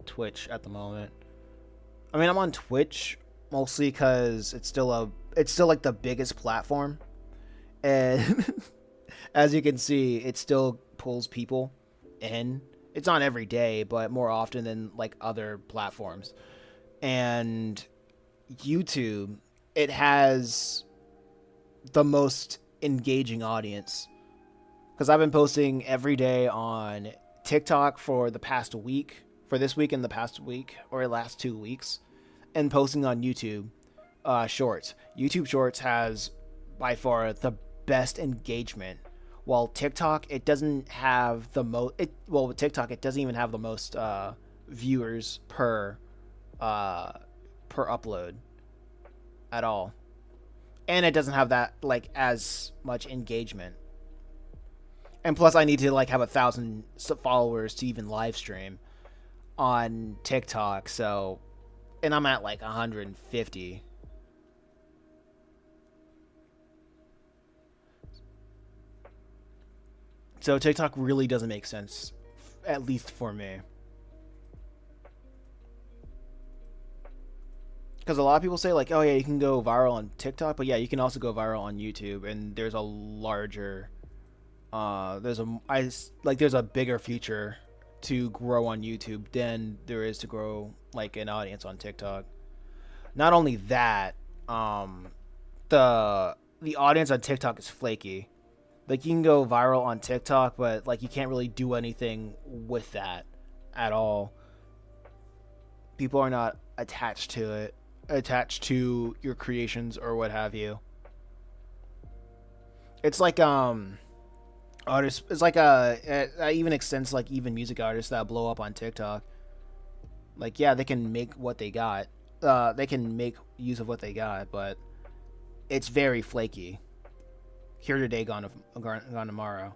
A: Twitch at the moment. I mean, I'm on Twitch mostly because it's still like the biggest platform, and as you can see, it still pulls people in. It's not every day, but more often than like other platforms. And YouTube, it has the most engaging audience, because I've been posting every day on TikTok for this week and the past week, or last 2 weeks, and posting on YouTube Shorts. YouTube Shorts has by far the best engagement, while TikTok, it doesn't have the most. With TikTok, it doesn't even have the most viewers per per upload at all, and it doesn't have that like as much engagement. And plus, I need to like have 1,000 followers to even live stream on TikTok. So, and I'm at like 150. So TikTok really doesn't make sense, at least for me. Because a lot of people say like, oh yeah, you can go viral on TikTok, but yeah, you can also go viral on YouTube, and there's a larger, there's a bigger future to grow on YouTube than there is to grow like an audience on TikTok. Not only that, um, the audience on TikTok is flaky. Like you can go viral on TikTok, but like you can't really do anything with that at all. People are not attached to it, attached to your creations or what have you. It's like artists. It's like that even extends to, like even music artists that blow up on TikTok. Like yeah, they can make what they got. They can make use of what they got, but it's very flaky. Here today, gone tomorrow.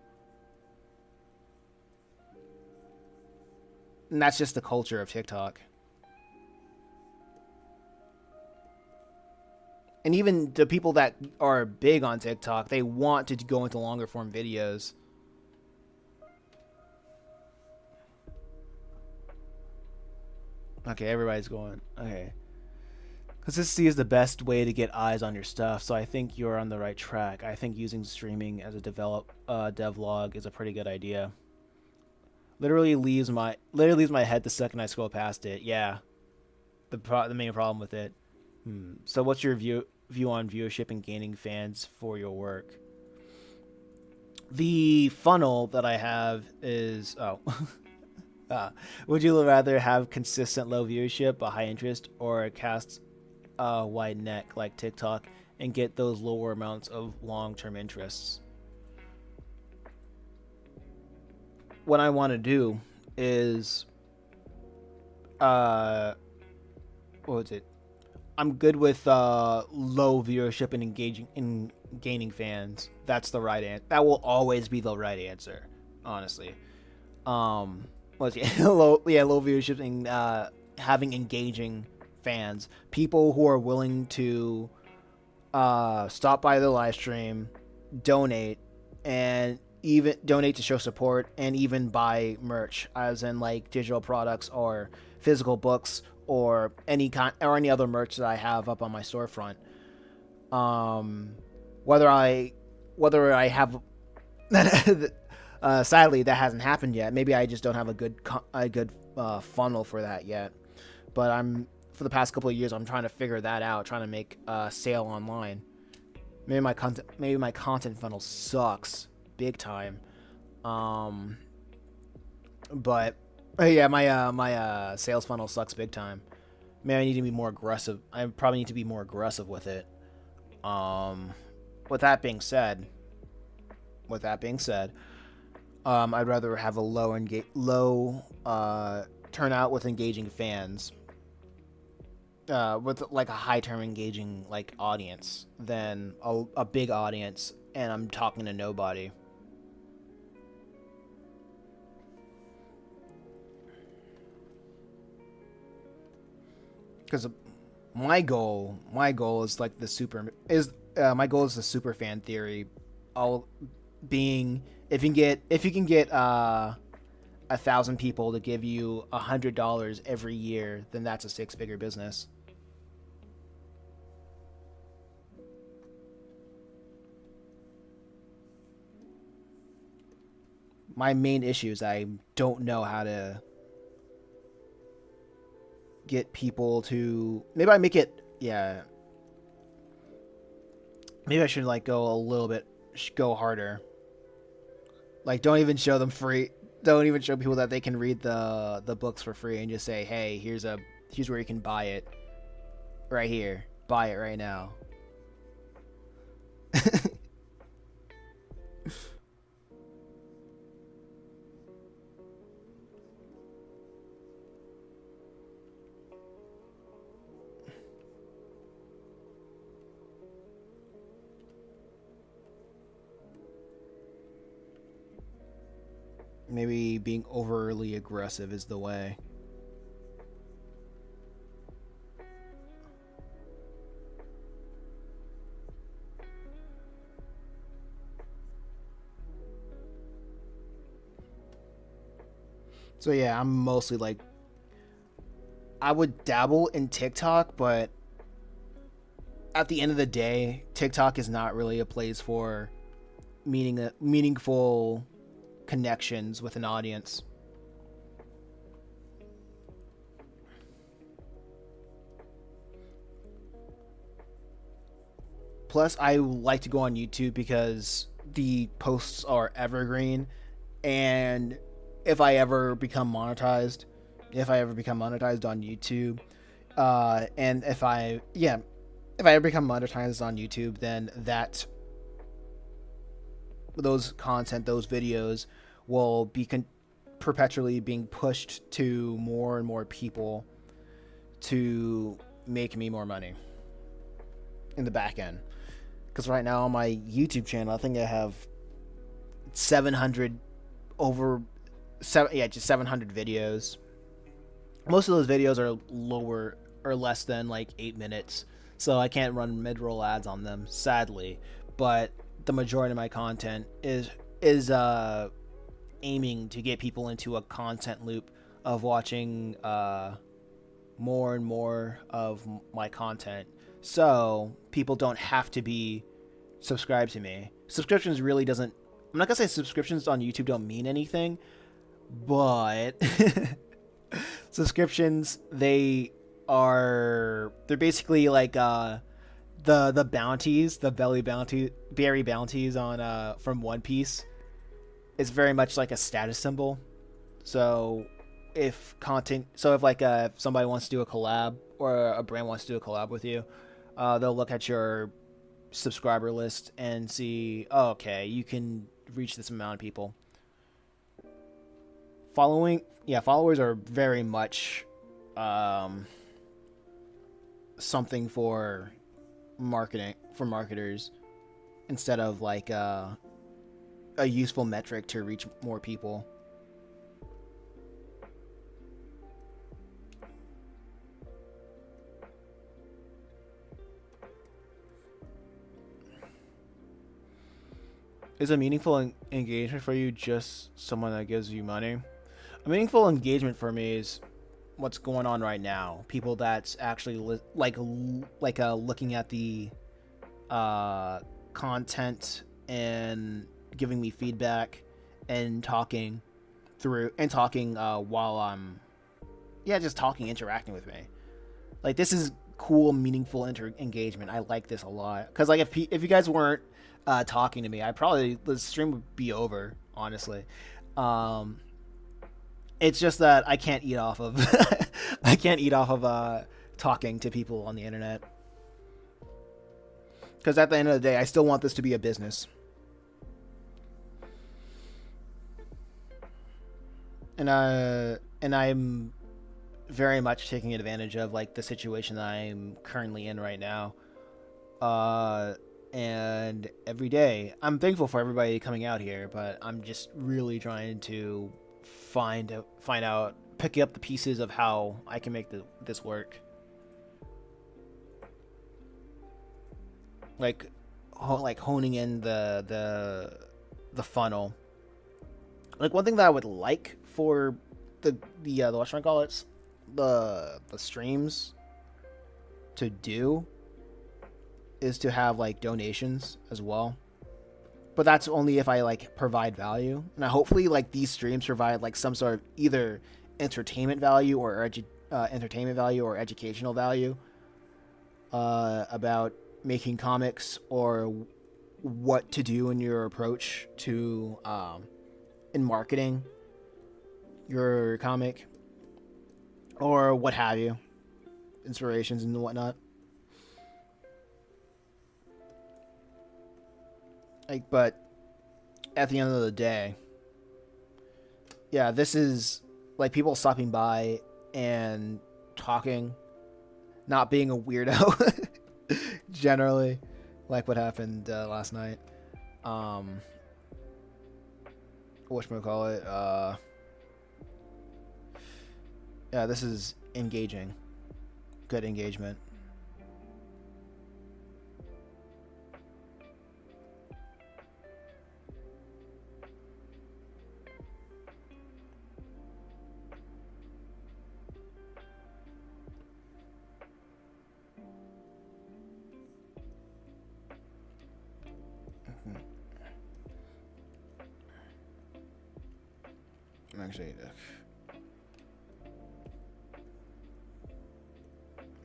A: And that's just the culture of TikTok. And even the people that are big on TikTok, they want to go into longer form videos. Okay, everybody's going. Okay. Consistency is the best way to get eyes on your stuff, so I think you're on the right track. I think using streaming as a devlog is a pretty good idea. Literally leaves my head the second I scroll past it. Yeah, the main problem with it. So what's your view on viewership and gaining fans for your work? The funnel that I have is would you rather have consistent low viewership but high interest, or cast a wide net like TikTok and get those lower amounts of long-term interests? What I want to do is what was it? I'm good with low viewership and engaging in gaining fans. That's the right answer. That will always be the right answer, honestly. Was it low viewership and having engaging fans, people who are willing to stop by the live stream, donate, and even donate to show support, and even buy merch, as in like digital products or physical books or any other merch that I have up on my storefront. Whether I have sadly that hasn't happened yet. Maybe I just don't have a good funnel for that yet. But for the past couple of years I'm trying to figure that out, trying to make a sale online. Maybe my content funnel sucks big time. But yeah, my sales funnel sucks big time. Maybe I need to be more aggressive. I probably need to be more aggressive with it. With that being said, I'd rather have a low turnout with engaging fans, with like a high term engaging like audience, than a big audience and I'm talking to nobody. Because my goal is like my goal is the super fan theory. All being if you can get 1,000 people to give you $100 every year, then that's a 6-figure business. My main issue is I don't know how to get people to. Maybe I make it. Yeah. Maybe I should like go harder. Like, don't even show them free. Don't even show people that they can read the books for free, and just say, hey, here's where you can buy it. Right here, buy it right now. maybe being overly aggressive is the way. So yeah, I'm mostly like, I would dabble in TikTok, but at the end of the day, TikTok is not really a place for meaningful connections with an audience. Plus, I like to go on YouTube because the posts are evergreen, and if I ever become monetized, on YouTube, and if I ever become monetized on YouTube, then those videos will be perpetually being pushed to more and more people to make me more money in the back end. Because right now on my YouTube channel, I think I have 700 just 700 videos. Most of those videos are lower or less than like 8 minutes, so I can't run mid-roll ads on them, sadly. But the majority of my content is aiming to get people into a content loop of watching more and more of my content, so people don't have to be subscribed to me. Subscriptions really doesn't. I'm not gonna say subscriptions on YouTube don't mean anything, but subscriptions, they're basically like the bounties, the berry bounties on from One Piece. It's very much like a status symbol. So if somebody wants to do a collab, or a brand wants to do a collab with you, they'll look at your subscriber list and see, oh, okay, you can reach this amount of people. Followers are very much something for marketers, instead of like a useful metric to reach more people. Is a meaningful engagement for you just someone that gives you money? A meaningful engagement for me is what's going on right now. People that's actually looking at the content and giving me feedback and talking while I'm just talking, interacting with me. Like, this is cool, meaningful engagement. I like this a lot, because like if you guys weren't talking to me, the stream would be over, honestly. It's just that I can't eat off of talking to people on the internet, because at the end of the day, I still want this to be a business. And I'm very much taking advantage of like the situation that I'm currently in right now. And every day, I'm thankful for everybody coming out here, but I'm just really trying to find out, pick up the pieces of how I can make this work. Like honing in the funnel. Like, one thing that I would like for the what should I call it? The streams to do is to have like donations as well. But that's only if I like provide value. And hopefully like these streams provide like some sort of either entertainment value or educational value about making comics, or what to do in your approach to in marketing your comic, or what have you, inspirations and whatnot. Like, but at the end of the day, yeah, this is like people stopping by and talking, not being a weirdo. Generally, like what happened last night, whatchamacallit, yeah, this is engaging. Good engagement.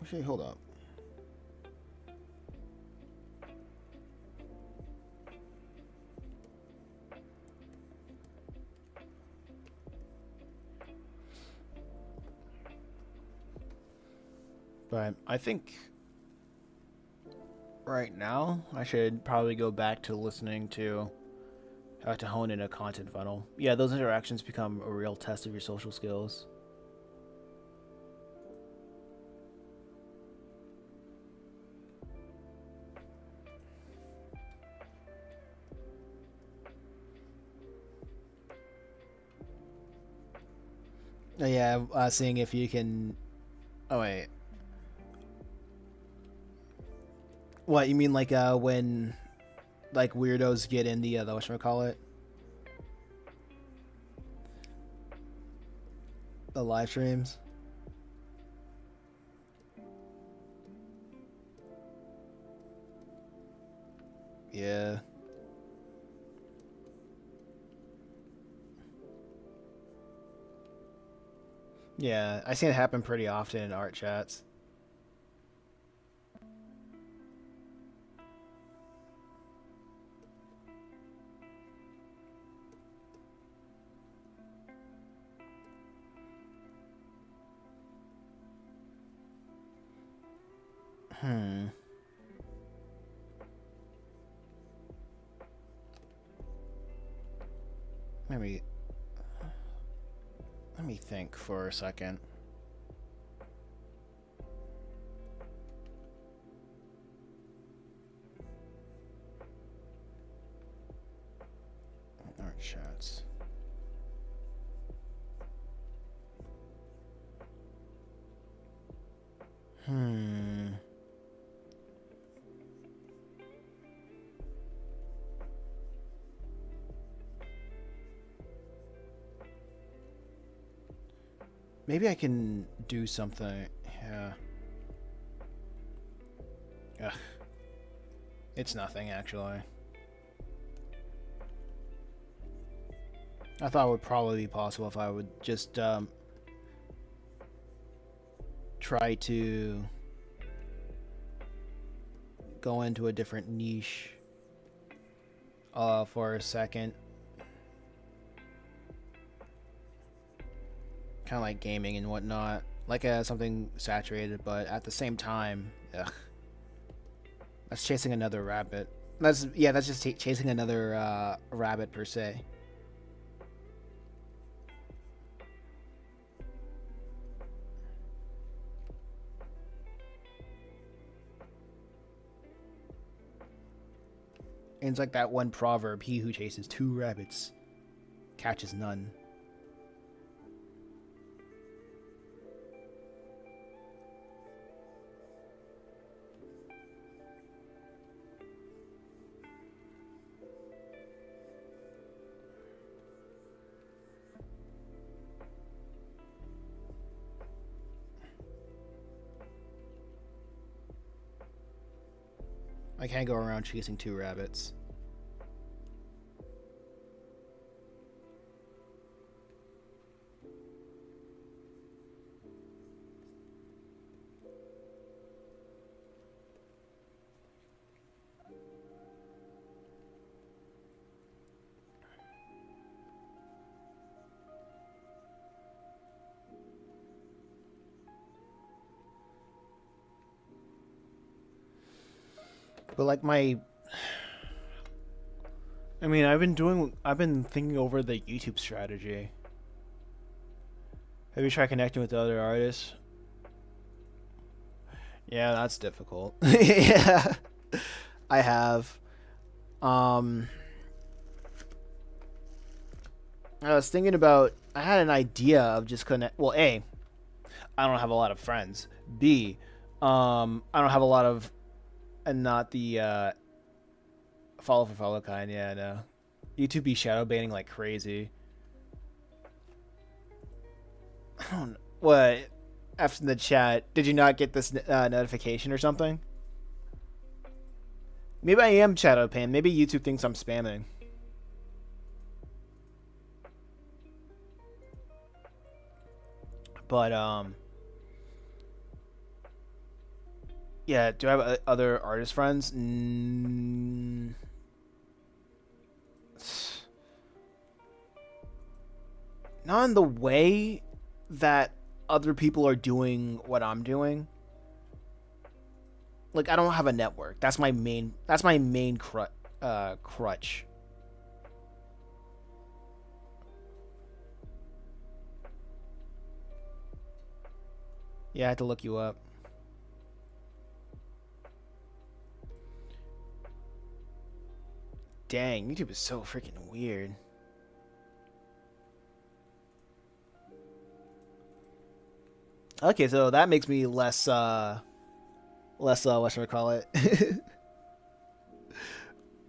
A: Actually, hold up. But I think right now I should probably go back to listening to how to hone in a content funnel. Yeah, those interactions become a real test of your social skills. Yeah, seeing if you can. Oh wait, what you mean? Like when like weirdos get in the whatchamacallit, the live streams. Yeah. Yeah, I see it happen pretty often in art chats. Hmm. Maybe. Let me think for a second. Art chats. Hmm. Maybe I can do something. Yeah. Ugh. It's nothing, actually. I thought it would probably be possible if I would just try to go into a different niche for a second. Kind of like gaming and whatnot. Like something saturated, but at the same time, ugh. That's chasing another rabbit. That's just chasing another rabbit per se. And it's like that one proverb: "He who chases two rabbits catches none." I can't go around chasing two rabbits. But like I mean, I've been thinking over the YouTube strategy. Have you tried connecting with other artists? Yeah, that's difficult. Yeah, I have. Um, I was thinking about. I had an idea of just connect. Well, A, I don't have a lot of friends. B, I don't have a lot of, and not the follow for follow kind. Yeah, no. YouTube be shadow banning like crazy. I don't know. What? After the chat, did you not get this notification or something? Maybe I am shadow banned. Maybe YouTube thinks I'm spamming. But yeah. Do I have other artist friends? Not in the way that other people are doing what I'm doing. Like I don't have a network. That's my main. That's my main crutch. Yeah, I had to look you up. Dang, YouTube is so freaking weird. Okay, so that makes me less what should I call it?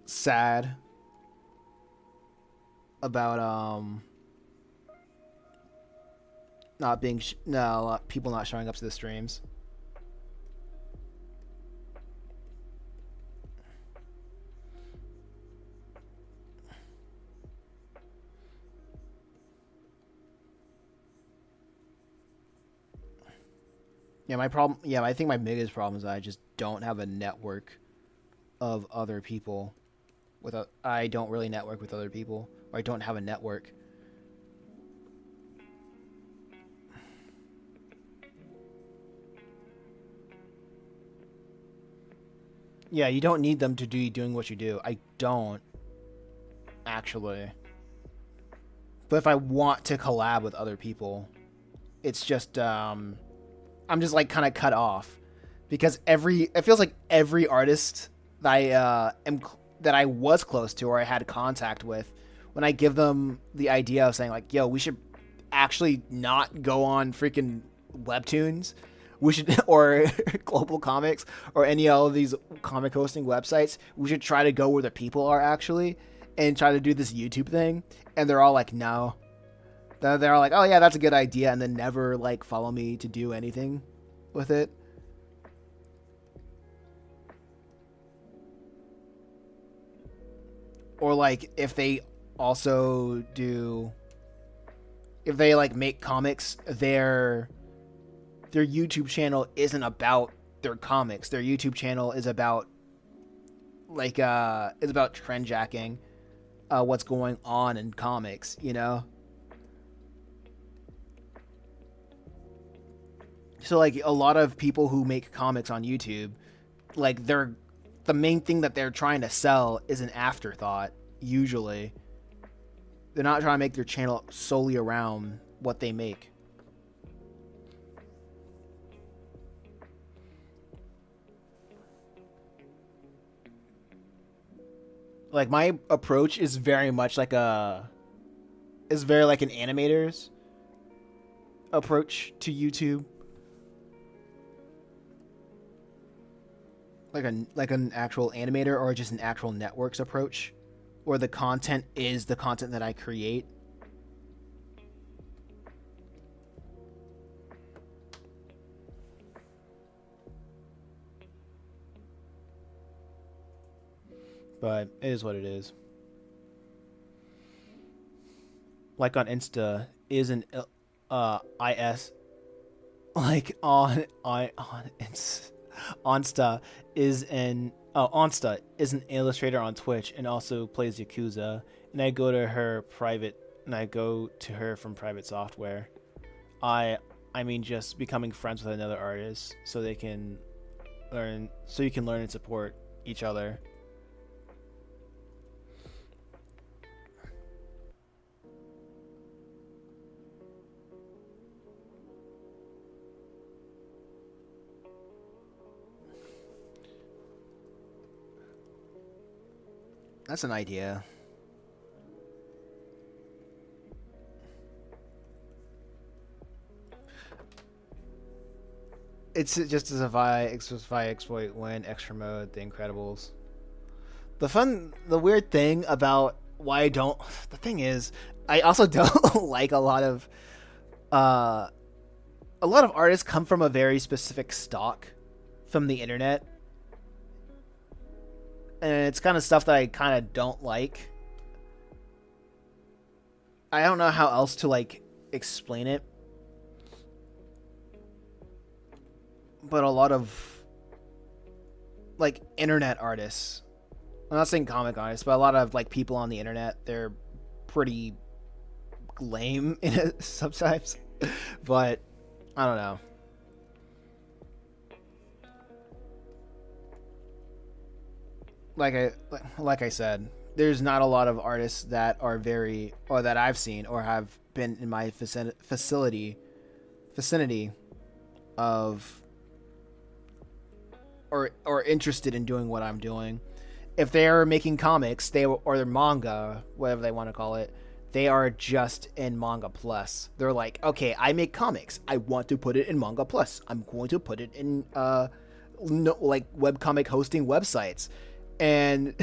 A: Sad about not being no people not showing up to the streams. Yeah, my problem. Yeah, I think my biggest problem is I just don't have a network of other people. I don't really network with other people, or I don't have a network. Yeah, you don't need them to be doing what you do. I don't actually. But if I want to collab with other people, it's just I'm just like kind of cut off because it feels like every artist that I was close to or I had contact with, when I give them the idea of saying like, yo, we should actually not go on freaking webtoons, we should or global comics or any of these comic hosting websites, we should try to go where the people are actually and try to do this YouTube thing, and they're all like, no. They're like, oh yeah, that's a good idea, and then never like follow me to do anything with it. Or like if they also do, if they like make comics, their YouTube channel isn't about their comics. Their YouTube channel is about like is about trend jacking what's going on in comics, you know? So like a lot of people who make comics on YouTube, like the main thing that they're trying to sell is an afterthought. Usually, they're not trying to make their channel solely around what they make. Like my approach is very much like is very like an animator's approach to YouTube. Like an actual animator or just an actual network's approach, or the content is the content that I create. But it is what it is. Like on Insta is an is like on Onsta is an Onsta is an illustrator on Twitch and also plays Yakuza. And I go to her from private software. I mean just becoming friends with another artist so they can learn, so you can learn and support each other. That's an idea. It's just as if if I exploit win extra mode, The Incredibles. The weird thing about why I don't, the thing is, I also don't like uh, a lot of artists come from a very specific stock from the internet, and it's kind of stuff that I kind of don't like. I don't know how else to like explain it, but a lot of like internet artists, I'm not saying comic artists, but a lot of like people on the internet, they're pretty lame in it sometimes. But I don't know. Like I said, there's not a lot of artists that are very, or that I've seen or have been in my vicinity of, or interested in doing what I'm doing. If they are making comics, or their manga, whatever they want to call it, they are just in Manga Plus. They're like, okay, I make comics. I want to put it in Manga Plus. I'm going to put it in no, like webcomic hosting websites, and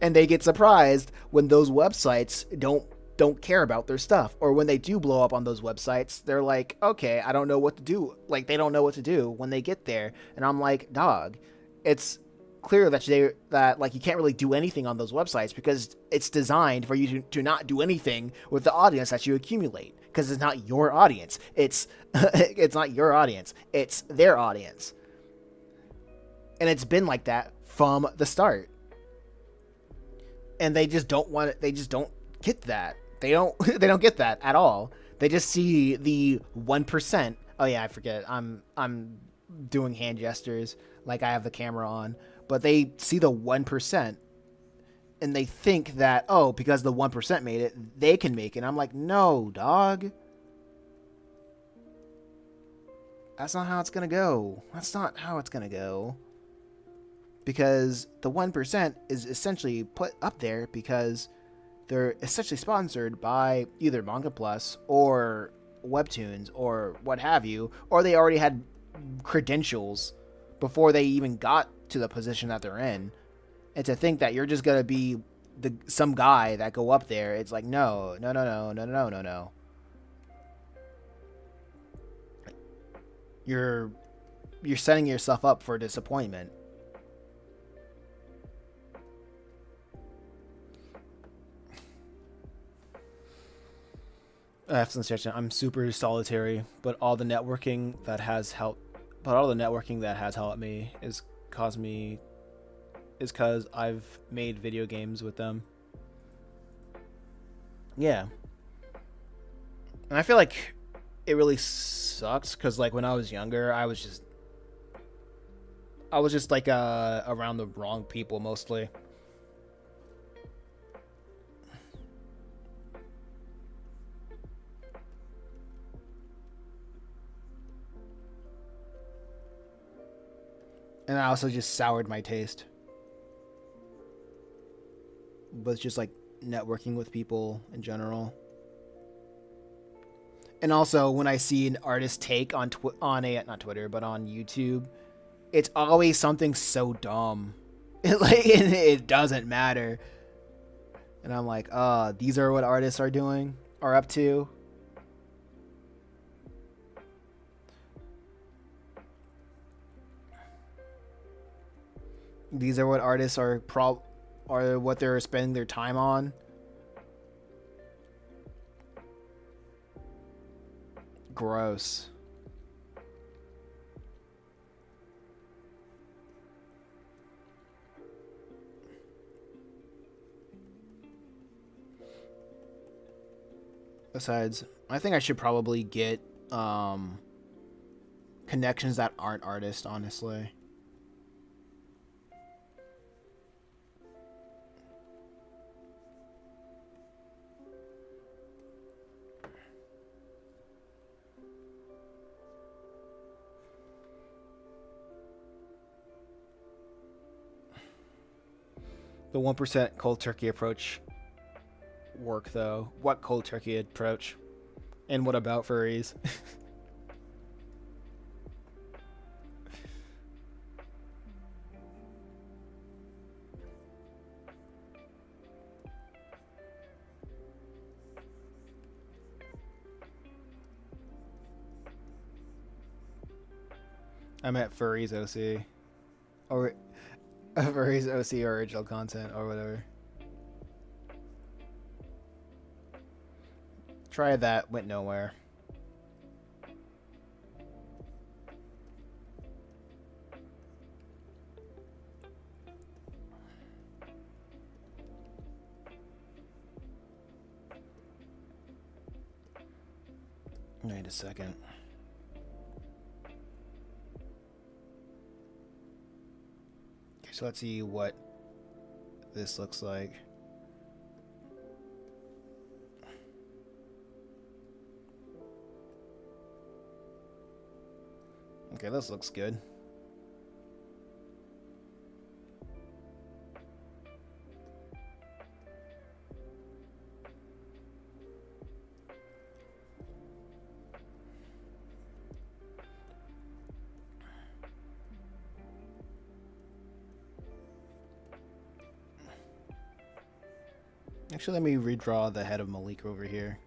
A: and they get surprised when those websites don't care about their stuff, or when they do blow up on those websites, they're like, okay, I don't know what to do. Like, they don't know what to do when they get there, and I'm like, dog, it's clear that like you can't really do anything on those websites because it's designed for you to not do anything with the audience that you accumulate, because it's not your audience. It's it's not your audience. It's their audience, and it's been like that from the start. And they just don't want it. They just don't get that. They don't they don't get that at all. They just see the 1%. Oh yeah, I forget. I'm doing hand gestures like I have the camera on, but they see the 1% and they think that, oh, because the 1% made it, they can make it. And I'm like, no, dog. That's not how it's gonna go. That's not how it's gonna go. Because the 1% is essentially put up there because they're essentially sponsored by either Manga Plus or Webtoons or what have you, or they already had credentials before they even got to the position that they're in. And to think that you're just gonna be some guy that go up there, it's like, no. You're setting yourself up for disappointment. I'm super solitary, but all the networking that has helped me is because I've made video games with them. Yeah. And I feel like it really sucks because like when I was younger, I was just like around the wrong people mostly. And I also just soured my taste. But just like networking with people in general. And also when I see an artist take on not Twitter, but on YouTube, it's always something so dumb. It doesn't matter. And I'm like, these are what artists are up to. These are what artists are what they're spending their time on. Gross. Besides, I think I should probably get connections that aren't artists, honestly. The 1% cold turkey approach work, though. What cold turkey approach? And what about furries? I meant Furries OC. Or Furries OC original content or whatever. Try that, went nowhere. Wait a second. Okay, so let's see what this looks like. Okay, this looks good. Actually, let me redraw the head of Malik over here.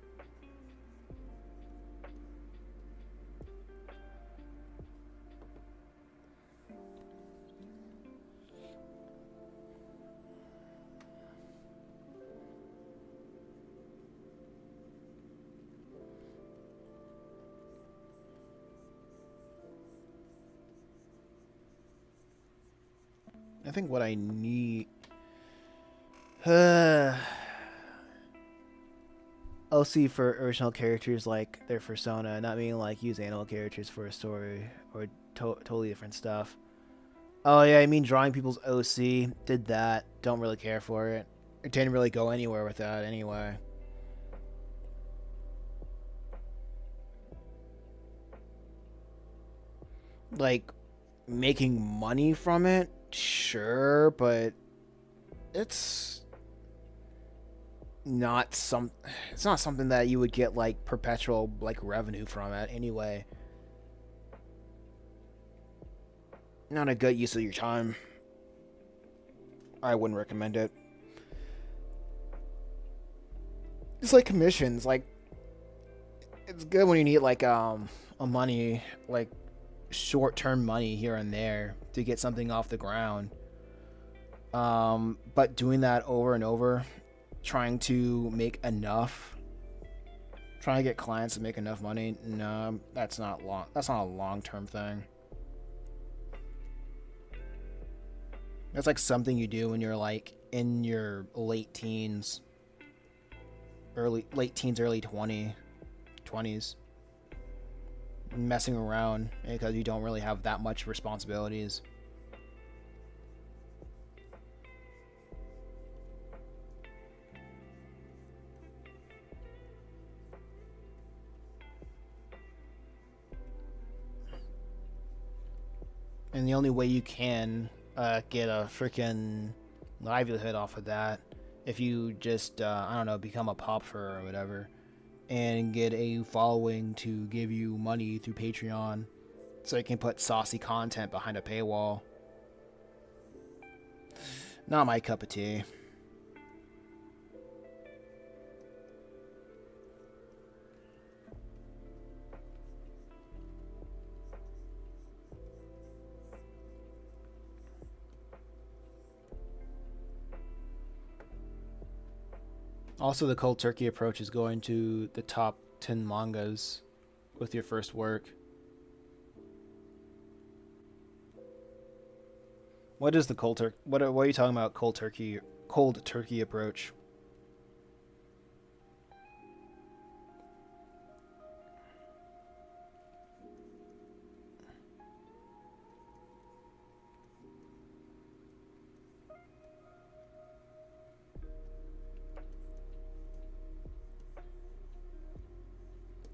A: I think what I need... OC for original characters like their persona, not meaning like use animal characters for a story or totally different stuff. Oh yeah, I mean drawing people's OC, did that, don't really care for it. It didn't really go anywhere with that anyway. Like, making money from it? Sure, but it's not something that you would get like perpetual like revenue from it anyway. Not a good use of your time. I wouldn't recommend it. It's like commissions, like it's good when you need like a money, like short-term money here and there to get something off the ground. But doing that over and over, trying to make enough, trying to get clients to make enough money, no, that's not a long-term thing. That's like something you do when you're like in your late teens, early 20s, messing around because you don't really have that much responsibilities. And the only way you can get a freaking livelihood off of that, if you just, I don't know, become a popper or whatever, and get a following to give you money through Patreon so you can put saucy content behind a paywall. Not my cup of tea. Also, the cold turkey approach is going to the top 10 mangas with your first work. What is the cold turkey? What are you talking about? Cold turkey approach.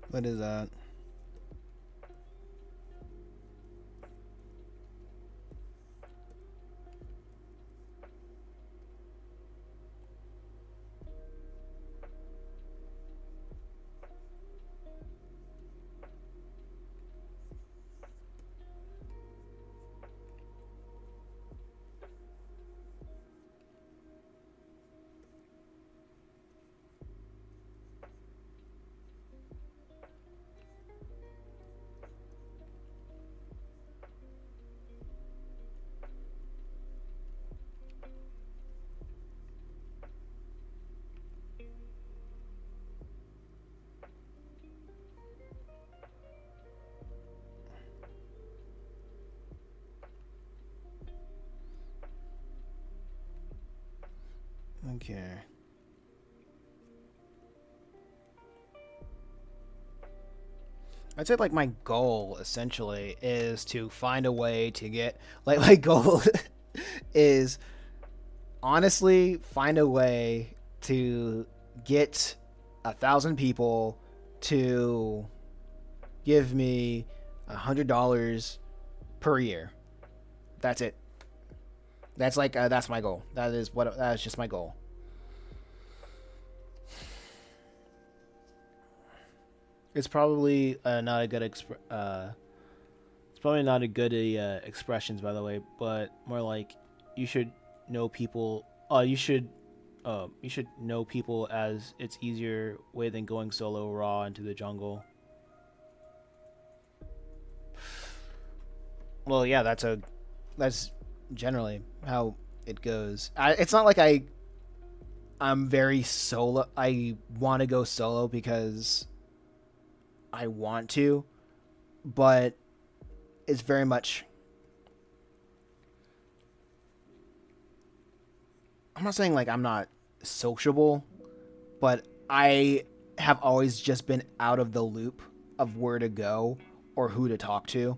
A: What is that? Okay. I'd say like my goal essentially is to find a way to get like my goal is honestly find a way to get 1,000 people to give me $100 per year. That's it. That's like that's my goal. That is just my goal. It's probably not a good it's probably not a good expressions by the way, but more like you should know people. You should know people as it's easier way than going solo raw into the jungle. Well, yeah, that's generally how it goes. It's not like I'm very solo. I want to go solo because I want to, but it's very much. I'm not saying like I'm not sociable, but I have always just been out of the loop of where to go or who to talk to.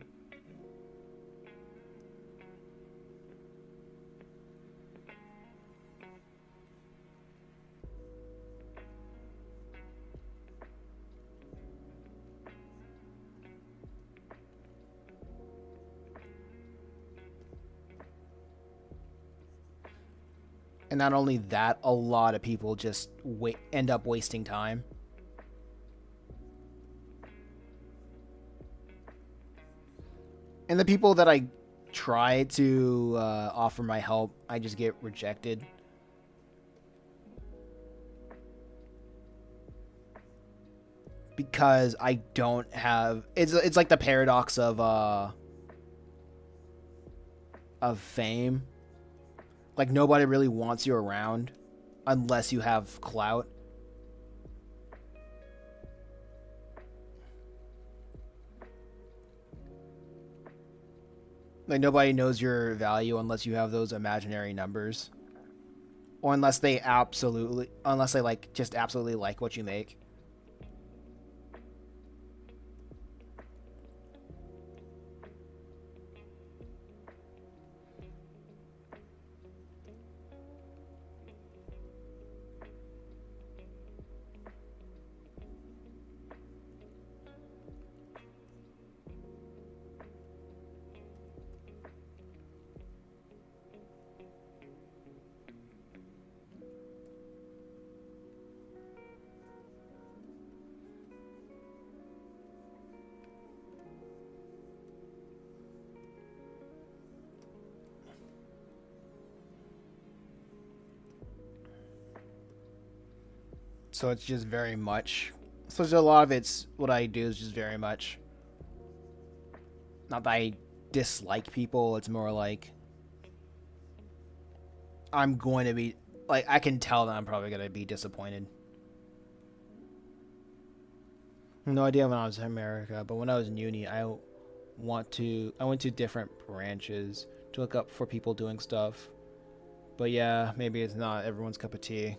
A: And not only that, a lot of people just end up wasting time. And the people that I try to offer my help, I just get rejected. Because I don't have it's like the paradox of fame. Like nobody really wants you around unless you have clout. Like nobody knows your value unless you have those imaginary numbers. Or unless they like just absolutely like what you make. So it's just very much. So there's a lot of it's what I do is just very much. Not that I dislike people. It's more like I'm going to be like I can tell that I'm probably going to be disappointed. No idea when I was in America, but when I was in uni, I went to different branches to look up for people doing stuff. But yeah, maybe it's not everyone's cup of tea.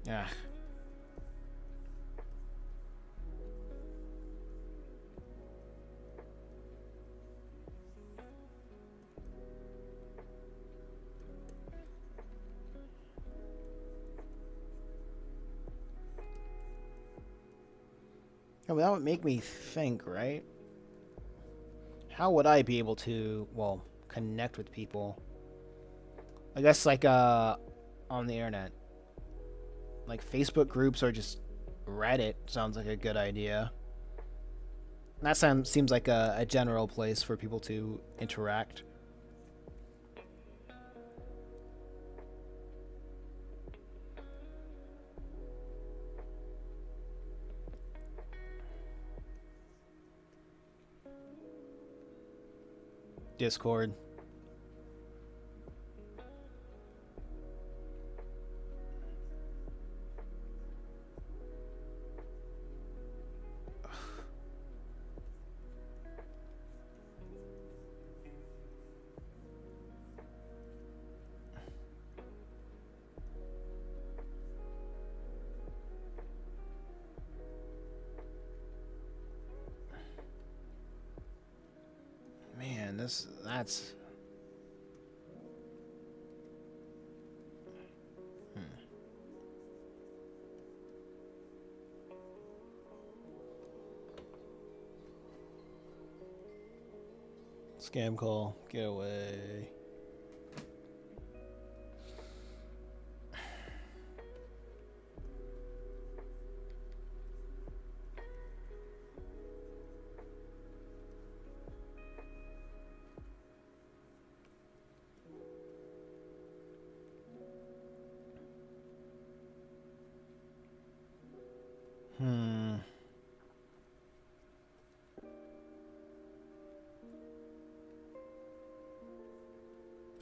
A: Yeah. Yeah, but that would make me think, right? How would I be able to, well, connect with people? I guess like on the internet. Like Facebook groups or just Reddit sounds like a good idea. That seems like a general place for people to interact. Discord. Man, that's scam call. Get away.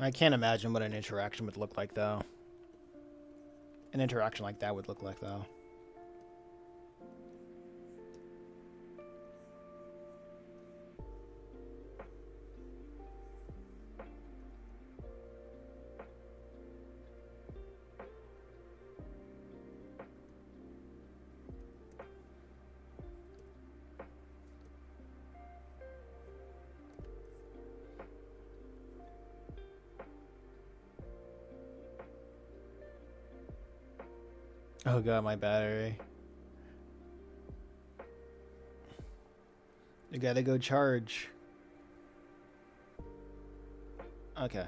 A: I can't imagine what an interaction would look like, though. An interaction like that would look like, though. Oh god, my battery. You gotta go charge. Okay.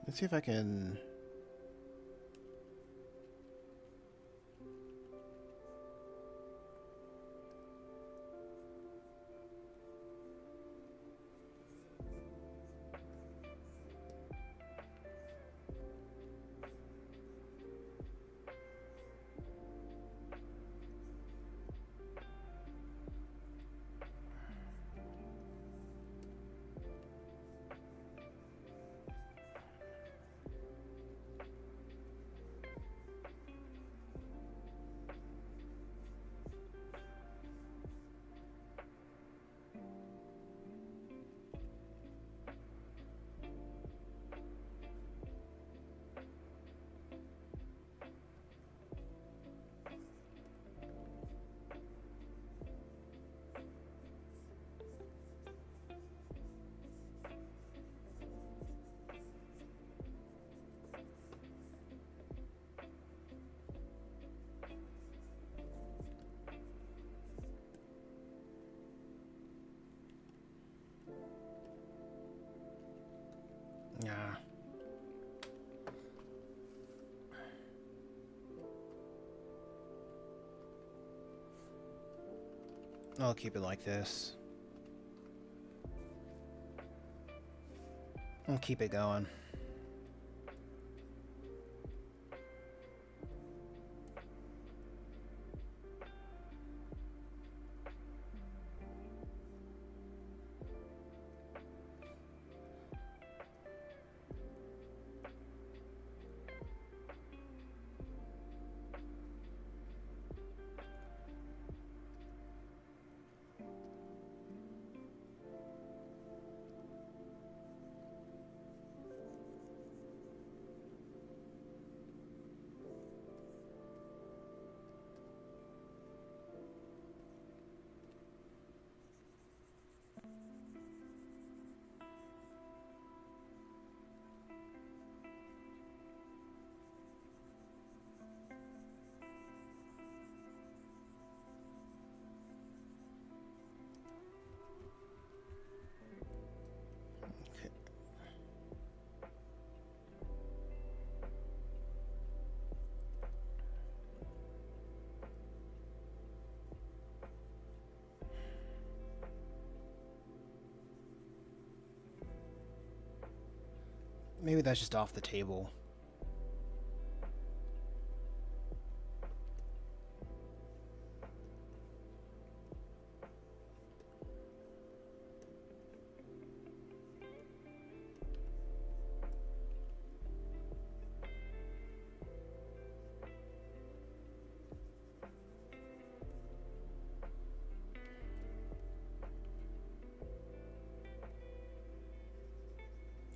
A: Let's see if I can... I'll keep it like this. I'll keep it going. Maybe that's just off the table.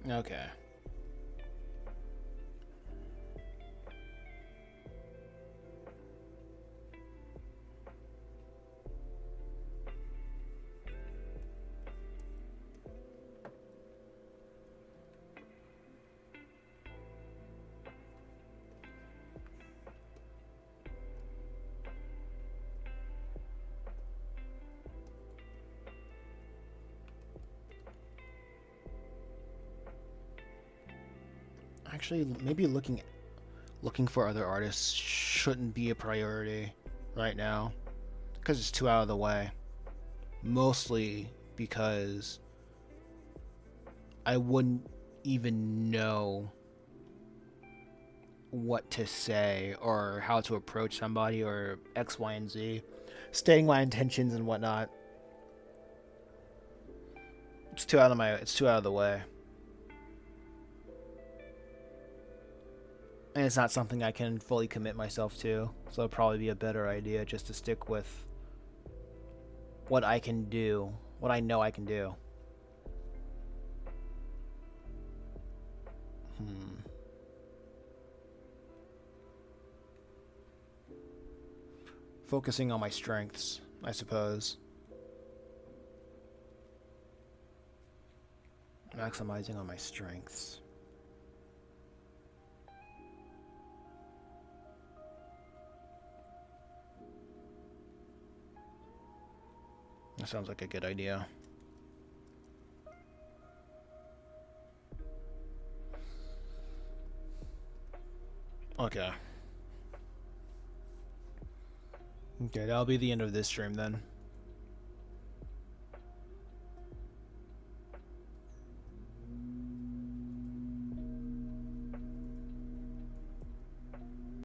A: Okay. Actually, maybe looking for other artists shouldn't be a priority right now because it's too out of the way. Mostly because I wouldn't even know what to say or how to approach somebody or X, Y, and Z. Stating my intentions and whatnot. It's too out of the way. And it's not something I can fully commit myself to, so it'll probably be a better idea just to stick with what I can do, what I know I can do. Focusing on my strengths, I suppose. Maximizing on my strengths. That sounds like a good idea. Okay. Okay, that'll be the end of this stream then.